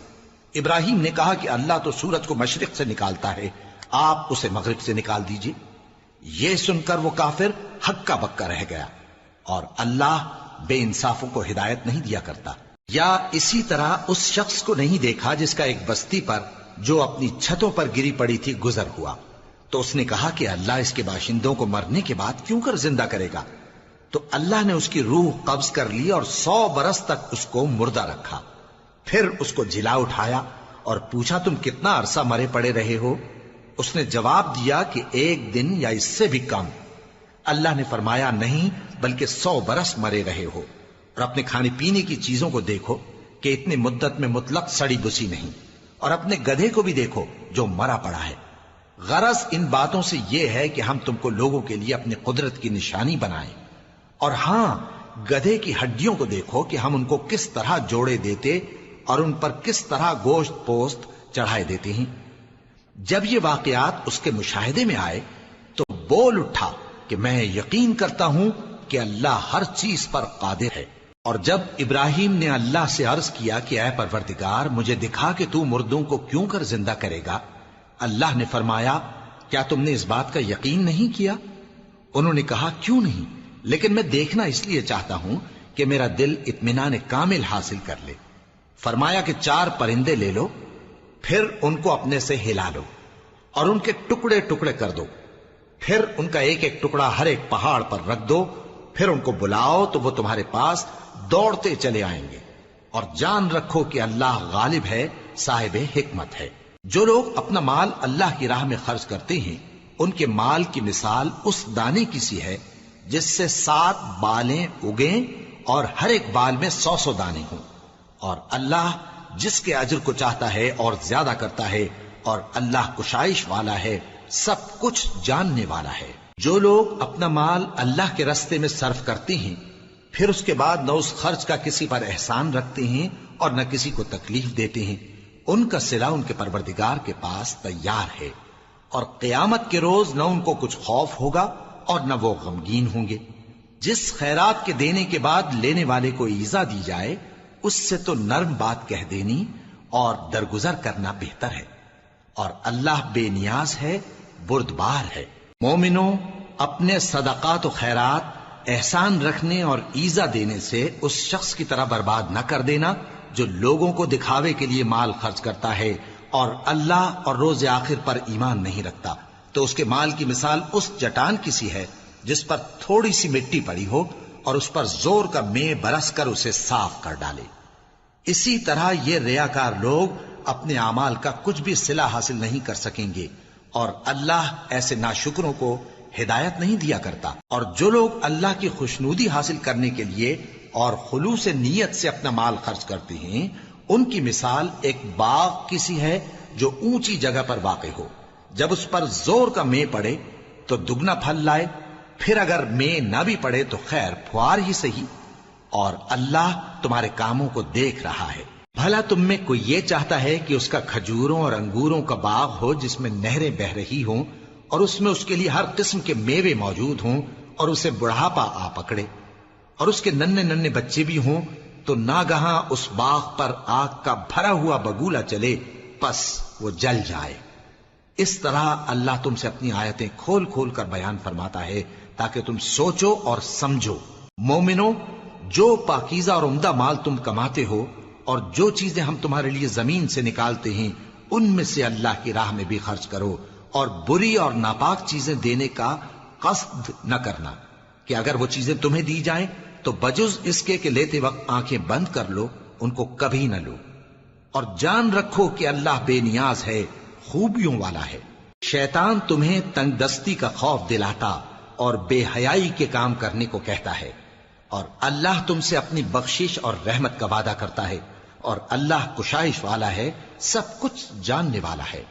ابراہیم نے کہا کہ اللہ تو سورج کو مشرق سے نکالتا ہے، آپ اسے مغرب سے نکال دیجئے۔ یہ سن کر وہ کافر ہکا بکا رہ گیا، اور اللہ بے انصافوں کو ہدایت نہیں دیا کرتا۔ یا اسی طرح اس شخص کو نہیں دیکھا جس کا ایک بستی پر جو اپنی چھتوں پر گری پڑی تھی گزر ہوا، تو اس نے کہا کہ اللہ اس کے باشندوں کو مرنے کے بعد کیوں کر زندہ کرے گا؟ تو اللہ نے اس کی روح قبض کر لی اور 100 برس تک اس کو مردہ رکھا۔ پھر اس کو جلا اٹھایا اور پوچھا تم کتنا عرصہ مرے پڑے رہے ہو؟ اس نے جواب دیا کہ 1 دن یا اس سے بھی کم۔ اللہ نے فرمایا نہیں بلکہ 100 برس مرے رہے ہو، اور اپنے کھانے پینے کی چیزوں کو دیکھو کہ اتنی مدت میں مطلق سڑی بسی نہیں، اور اپنے گدھے کو بھی دیکھو جو مرا پڑا ہے۔ غرض ان باتوں سے یہ ہے کہ ہم تم کو لوگوں کے لیے اپنی قدرت کی نشانی بنائیں، اور ہاں گدھے کی ہڈیوں کو دیکھو کہ ہم ان کو کس طرح جوڑے دیتے اور ان پر کس طرح گوشت پوست چڑھائے دیتے ہیں۔ جب یہ واقعات اس کے مشاہدے میں آئے تو بول اٹھا کہ میں یقین کرتا ہوں کہ اللہ ہر چیز پر قادر ہے۔ اور جب ابراہیم نے اللہ سے عرض کیا کہ اے پروردگار مجھے دکھا کہ تو مردوں کو کیوں کر زندہ کرے گا، اللہ نے فرمایا کیا تم نے اس بات کا یقین نہیں کیا؟ انہوں نے کہا کیوں نہیں، لیکن میں دیکھنا اس لیے چاہتا ہوں کہ میرا دل اطمینان کامل حاصل کر لے۔ فرمایا کہ 4 پرندے لے لو، پھر ان کو اپنے سے ہلا لو اور ان کے ٹکڑے ٹکڑے کر دو، پھر ان کا ایک ایک ٹکڑا ہر ایک پہاڑ پر رکھ دو، پھر ان کو بلاؤ تو وہ تمہارے پاس دوڑتے چلے آئیں گے، اور جان رکھو کہ اللہ غالب ہے، صاحب حکمت ہے۔ جو لوگ اپنا مال اللہ کی راہ میں خرچ کرتے ہیں ان کے مال کی مثال اس دانے کی سی ہے جس سے 7 بالیں اگیں اور ہر ایک بال میں 100 دانے ہوں، اور اللہ جس کے اجر کو چاہتا ہے اور زیادہ کرتا ہے، اور اللہ کشائش والا ہے، سب کچھ جاننے والا ہے۔ جو لوگ اپنا مال اللہ کے راستے میں صرف کرتے ہیں پھر اس کے بعد نہ اس خرچ کا کسی پر احسان رکھتے ہیں اور نہ کسی کو تکلیف دیتے ہیں، ان کا صلہ ان کے پروردگار کے پاس تیار ہے، اور قیامت کے روز نہ ان کو کچھ خوف ہوگا اور نہ وہ غمگین ہوں گے۔ جس خیرات کے دینے کے بعد لینے والے کو ایذا دی جائے اس سے تو نرم بات کہہ دینی اور درگزر کرنا بہتر ہے، اور اللہ بے نیاز ہے، بردبار ہے۔ مومنوں، اپنے صدقات و خیرات احسان رکھنے اور ایذا دینے سے اس شخص کی طرح برباد نہ کر دینا جو لوگوں کو دکھاوے کے لیے مال خرچ کرتا ہے اور اللہ اور روز آخر پر ایمان نہیں رکھتا، تو اس کے مال کی مثال اس چٹان کی سی ہے جس پر تھوڑی سی مٹی پڑی ہو اور اس پر زور کا مے برس کر اسے صاف کر ڈالے۔ اسی طرح یہ ریاکار لوگ اپنے اعمال کا کچھ بھی صلہ حاصل نہیں کر سکیں گے، اور اللہ ایسے ناشکروں کو ہدایت نہیں دیا کرتا۔ اور جو لوگ اللہ کی خوشنودی حاصل کرنے کے لیے اور خلوص نیت سے اپنا مال خرچ کرتے ہیں ان کی مثال ایک باغ کی سی ہے جو اونچی جگہ پر واقع ہو، جب اس پر زور کا مے پڑے تو دگنا پھل لائے، پھر اگر مے نہ بھی پڑے تو خیر پھوار ہی صحیح، اور اللہ تمہارے کاموں کو دیکھ رہا ہے۔ بھلا تم میں کوئی یہ چاہتا ہے کہ اس کا کھجوروں اور انگوروں کا باغ ہو جس میں نہریں بہ رہی ہوں اور اس میں اس کے لیے ہر قسم کے میوے موجود ہوں، اور اسے بڑھاپا آ پکڑے اور اس کے ننھے ننھے بچے بھی ہوں، تو ناگہاں اس باغ پر آگ کا بھرا ہوا بگولا چلے، پس وہ جل جائے۔ اس طرح اللہ تم سے اپنی آیتیں کھول کھول کر بیان فرماتا ہے تاکہ تم سوچو اور سمجھو۔ مومنو، جو پاکیزہ اور عمدہ مال تم کماتے ہو اور جو چیزیں ہم تمہارے لیے زمین سے نکالتے ہیں ان میں سے اللہ کی راہ میں بھی خرچ کرو، اور بری اور ناپاک چیزیں دینے کا قصد نہ کرنا کہ اگر وہ چیزیں تمہیں دی جائیں تو بجز اس کے کہ لیتے وقت آنکھیں بند کر لو ان کو کبھی نہ لو، اور جان رکھو کہ اللہ بے نیاز ہے، خوبیوں والا ہے۔ شیطان تمہیں تنگ دستی کا خوف دلاتا اور بے حیائی کے کام کرنے کو کہتا ہے، اور اللہ تم سے اپنی بخشش اور رحمت کا وعدہ کرتا ہے، اور اللہ کشائش والا ہے، سب کچھ جاننے والا ہے۔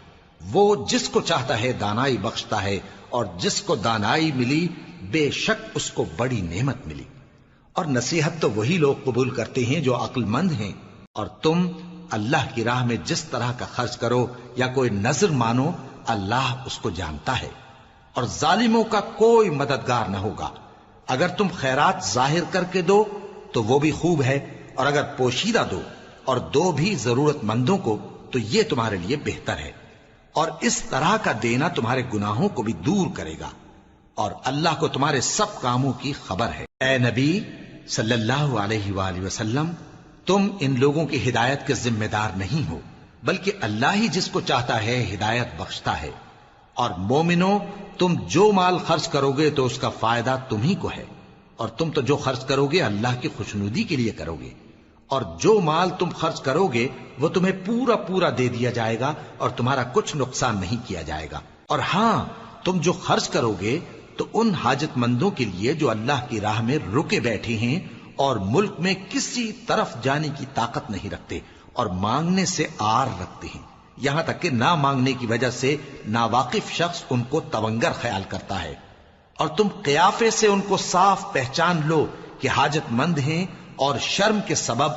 وہ جس کو چاہتا ہے دانائی بخشتا ہے، اور جس کو دانائی ملی بے شک اس کو بڑی نعمت ملی۔ اور نصیحت تو وہی لوگ قبول کرتے ہیں جو عقل مند ہیں، اور تم اللہ کی راہ میں جس طرح کا خرچ کرو یا کوئی نظر مانو اللہ اس کو جانتا ہے، اور ظالموں کا کوئی مددگار نہ ہوگا۔ اگر تم خیرات ظاہر کر کے دو تو وہ بھی خوب ہے، اور اگر پوشیدہ دو اور دو بھی ضرورت مندوں کو تو یہ تمہارے لیے بہتر ہے، اور اس طرح کا دینا تمہارے گناہوں کو بھی دور کرے گا، اور اللہ کو تمہارے سب کاموں کی خبر ہے۔ اے نبی صلی اللہ علیہ وآلہ وسلم، تم ان لوگوں کی ہدایت کے ذمہ دار نہیں ہو، بلکہ اللہ ہی جس کو چاہتا ہے ہدایت بخشتا ہے۔ اور مومنو، تم جو مال خرچ کرو گے تو اس کا فائدہ تمہیں کو ہے، اور تم تو جو خرچ کرو گے اللہ کی خوشنودی کے لیے کرو گے، اور جو مال تم خرچ کرو گے وہ تمہیں پورا پورا دے دیا جائے گا اور تمہارا کچھ نقصان نہیں کیا جائے گا۔ اور ہاں، تم جو خرچ کرو گے تو ان حاجت مندوں کے لیے جو اللہ کی راہ میں رکے بیٹھے ہیں اور ملک میں کسی طرف جانے کی طاقت نہیں رکھتے اور مانگنے سے آر رکھتے ہیں، یہاں تک کہ نہ مانگنے کی وجہ سے ناواقف شخص ان کو تونگر خیال کرتا ہے، اور تم قیافے سے ان کو صاف پہچان لو کہ حاجت مند ہیں، اور شرم کے سبب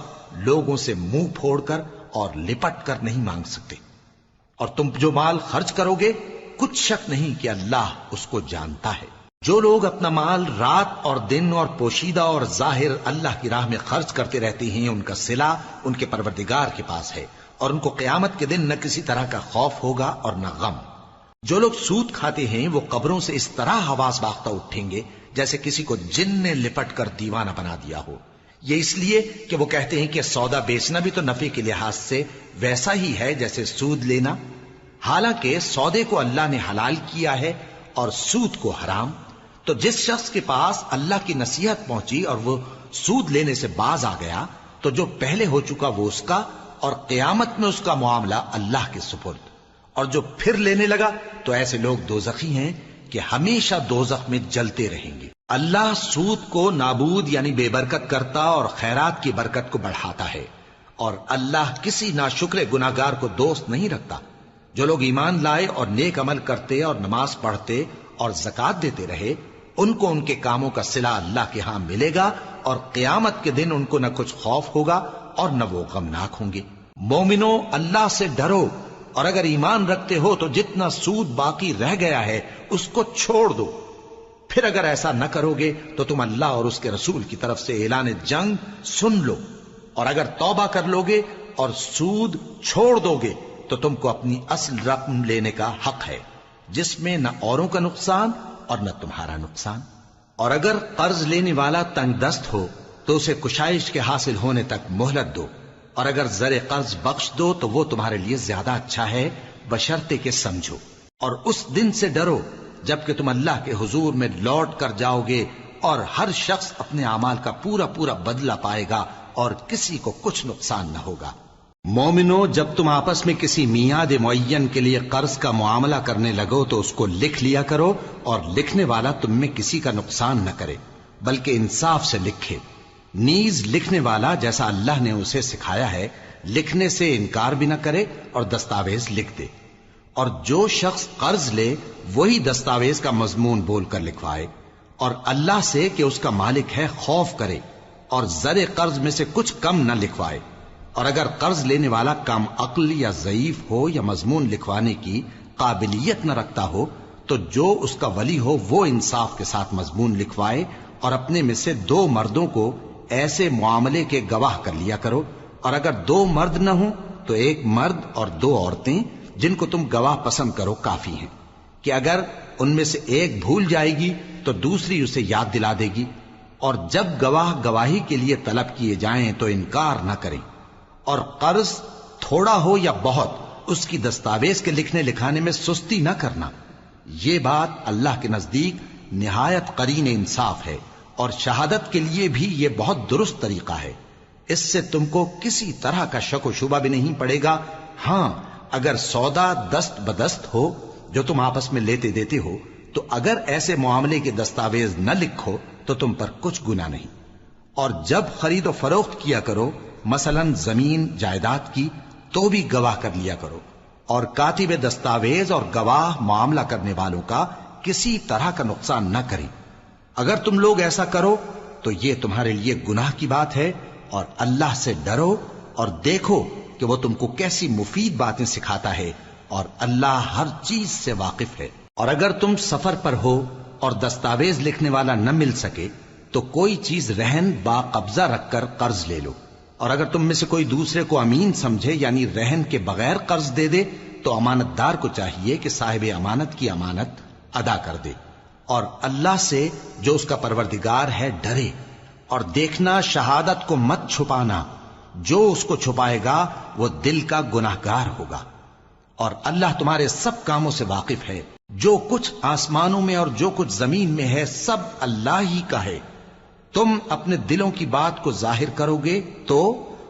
لوگوں سے منہ پھوڑ کر اور لپٹ کر نہیں مانگ سکتے۔ اور تم جو مال خرچ کرو گے کچھ شک نہیں کہ اللہ اس کو جانتا ہے۔ جو لوگ اپنا مال رات اور دن اور پوشیدہ اور ظاہر اللہ کی راہ میں خرچ کرتے رہتے ہیں، ان کا صلہ ان کے پروردگار کے پاس ہے، اور ان کو قیامت کے دن نہ کسی طرح کا خوف ہوگا اور نہ غم۔ جو لوگ سود کھاتے ہیں وہ قبروں سے اس طرح حواس باختہ اٹھیں گے جیسے کسی کو جن نے لپٹ کر دیوانہ بنا دیا ہو، یہ اس لیے کہ وہ کہتے ہیں کہ سودا بیچنا بھی تو نفع کے لحاظ سے ویسا ہی ہے جیسے سود لینا، حالانکہ سودے کو اللہ نے حلال کیا ہے اور سود کو حرام۔ تو جس شخص کے پاس اللہ کی نصیحت پہنچی اور وہ سود لینے سے باز آ گیا تو جو پہلے ہو چکا وہ اس کا، اور قیامت میں اس کا معاملہ اللہ کے سپرد۔ اور جو پھر لینے لگا تو ایسے لوگ دوزخی ہیں کہ ہمیشہ دوزخ میں جلتے رہیں گے۔ اللہ سود کو نابود یعنی بے برکت کرتا اور خیرات کی برکت کو بڑھاتا ہے، اور اللہ کسی ناشکر گناہگار کو دوست نہیں رکھتا۔ جو لوگ ایمان لائے اور نیک عمل کرتے اور نماز پڑھتے اور زکوٰۃ دیتے رہے، ان کو ان کے کاموں کا صلہ اللہ کے ہاں ملے گا، اور قیامت کے دن ان کو نہ کچھ خوف ہوگا اور نہ وہ غمناک ہوں گے۔ مومنو، اللہ سے ڈرو، اور اگر ایمان رکھتے ہو تو جتنا سود باقی رہ گیا ہے اس کو چھوڑ دو۔ پھر اگر ایسا نہ کرو گے تو تم اللہ اور اس کے رسول کی طرف سے اعلان جنگ سن لو، اور اگر توبہ کر لو گے اور سود چھوڑ دو گے تو تم کو اپنی اصل رقم لینے کا حق ہے، جس میں نہ اوروں کا نقصان اور نہ تمہارا نقصان۔ اور اگر قرض لینے والا تنگ دست ہو تو اسے کشائش کے حاصل ہونے تک مہلت دو، اور اگر زر قرض بخش دو تو وہ تمہارے لیے زیادہ اچھا ہے، بشرطے کہ سمجھو۔ اور اس دن سے ڈرو جبکہ تم اللہ کے حضور میں لوٹ کر جاؤ گے، اور ہر شخص اپنے اعمال کا پورا پورا بدلہ پائے گا اور کسی کو کچھ نقصان نہ ہوگا۔ مومنو، جب تم آپس میں کسی میعاد معین کے لیے قرض کا معاملہ کرنے لگو تو اس کو لکھ لیا کرو، اور لکھنے والا تم میں کسی کا نقصان نہ کرے بلکہ انصاف سے لکھے۔ نیز لکھنے والا جیسا اللہ نے اسے سکھایا ہے لکھنے سے انکار بھی نہ کرے اور دستاویز لکھ دے، اور جو شخص قرض لے وہی دستاویز کا مضمون بول کر لکھوائے، اور اللہ سے کہ اس کا مالک ہے خوف کرے، اور زر قرض میں سے کچھ کم نہ لکھوائے۔ اور اگر قرض لینے والا کم عقل یا ضعیف ہو یا مضمون لکھوانے کی قابلیت نہ رکھتا ہو تو جو اس کا ولی ہو وہ انصاف کے ساتھ مضمون لکھوائے، اور اپنے میں سے 2 مردوں کو ایسے معاملے کے گواہ کر لیا کرو، اور اگر 2 مرد نہ ہوں تو 1 مرد اور 2 عورتیں جن کو تم گواہ پسند کرو کافی ہیں، کہ اگر ان میں سے ایک بھول جائے گی تو دوسری اسے یاد دلا دے گی۔ اور جب گواہ گواہی کے لیے طلب کیے جائیں تو انکار نہ کریں، اور قرض تھوڑا ہو یا بہت اس کی دستاویز کے لکھنے لکھانے میں سستی نہ کرنا۔ یہ بات اللہ کے نزدیک نہایت قرین انصاف ہے، اور شہادت کے لیے بھی یہ بہت درست طریقہ ہے، اس سے تم کو کسی طرح کا شک و شبہ بھی نہیں پڑے گا۔ ہاں، اگر سودا دست بدست ہو جو تم آپس میں لیتے دیتے ہو تو اگر ایسے معاملے کے دستاویز نہ لکھو تو تم پر کچھ گناہ نہیں۔ اور جب خرید و فروخت کیا کرو، مثلا زمین جائیداد کی، تو بھی گواہ کر لیا کرو، اور کاتب دستاویز اور گواہ معاملہ کرنے والوں کا کسی طرح کا نقصان نہ کریں۔ اگر تم لوگ ایسا کرو تو یہ تمہارے لیے گناہ کی بات ہے، اور اللہ سے ڈرو اور دیکھو کہ وہ تم کو کیسی مفید باتیں سکھاتا ہے، اور اللہ ہر چیز سے واقف ہے۔ اور اگر تم سفر پر ہو اور دستاویز لکھنے والا نہ مل سکے تو کوئی چیز رہن با قبضہ رکھ کر قرض لے لو، اور اگر تم میں سے کوئی دوسرے کو امین سمجھے یعنی رہن کے بغیر قرض دے دے تو امانت دار کو چاہیے کہ صاحب امانت کی امانت ادا کر دے، اور اللہ سے جو اس کا پروردگار ہے ڈرے، اور دیکھنا شہادت کو مت چھپانا، جو اس کو چھپائے گا وہ دل کا گناہگار ہوگا، اور اللہ تمہارے سب کاموں سے واقف ہے، جو کچھ آسمانوں میں اور جو کچھ زمین میں ہے سب اللہ ہی کا ہے۔ تم اپنے دلوں کی بات کو ظاہر کرو گے تو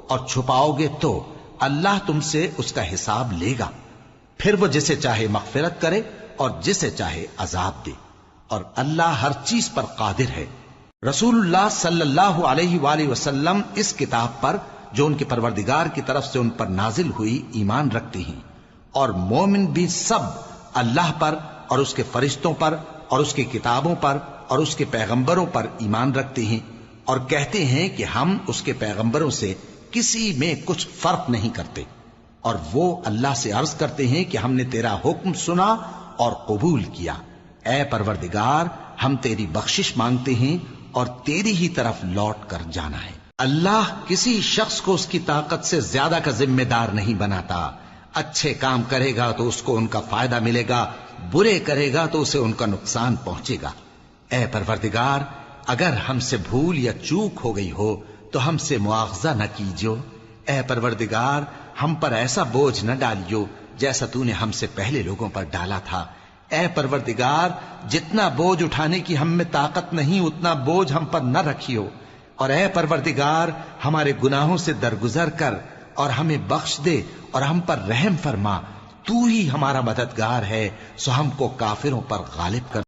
اور چھپاؤ گے تو اللہ تم سے اس کا حساب لے گا، پھر وہ جسے چاہے مغفرت کرے اور جسے چاہے عذاب دے، اور اللہ ہر چیز پر قادر ہے۔ رسول اللہ صلی اللہ علیہ وآلہ وسلم اس کتاب پر جو ان کے پروردگار کی طرف سے ان پر نازل ہوئی ایمان رکھتے ہیں، اور مومن بھی سب اللہ پر اور اس کے فرشتوں پر اور اس کی کتابوں پر اور اس کے پیغمبروں پر ایمان رکھتے ہیں، اور کہتے ہیں کہ ہم اس کے پیغمبروں سے کسی میں کچھ فرق نہیں کرتے، اور وہ اللہ سے عرض کرتے ہیں کہ ہم نے تیرا حکم سنا اور قبول کیا، اے پروردگار ہم تیری بخشش مانگتے ہیں اور تیری ہی طرف لوٹ کر جانا ہے۔ اللہ کسی شخص کو اس کی طاقت سے زیادہ کا ذمہ دار نہیں بناتا، اچھے کام کرے گا تو اس کو ان کا فائدہ ملے گا، برے کرے گا تو اسے ان کا نقصان پہنچے گا۔ اے پروردگار اگر ہم سے بھول یا چوک ہو گئی ہو تو ہم سے مواخذہ نہ کیجو، اے پروردگار ہم پر ایسا بوجھ نہ ڈالیو جیسا تو نے ہم سے پہلے لوگوں پر ڈالا تھا، اے پروردگار جتنا بوجھ اٹھانے کی ہم میں طاقت نہیں اتنا بوجھ ہم پر نہ رکھیو، اور اے پروردگار ہمارے گناہوں سے درگزر کر اور ہمیں بخش دے اور ہم پر رحم فرما، تو ہی ہمارا مددگار ہے، سو ہم کو کافروں پر غالب کر۔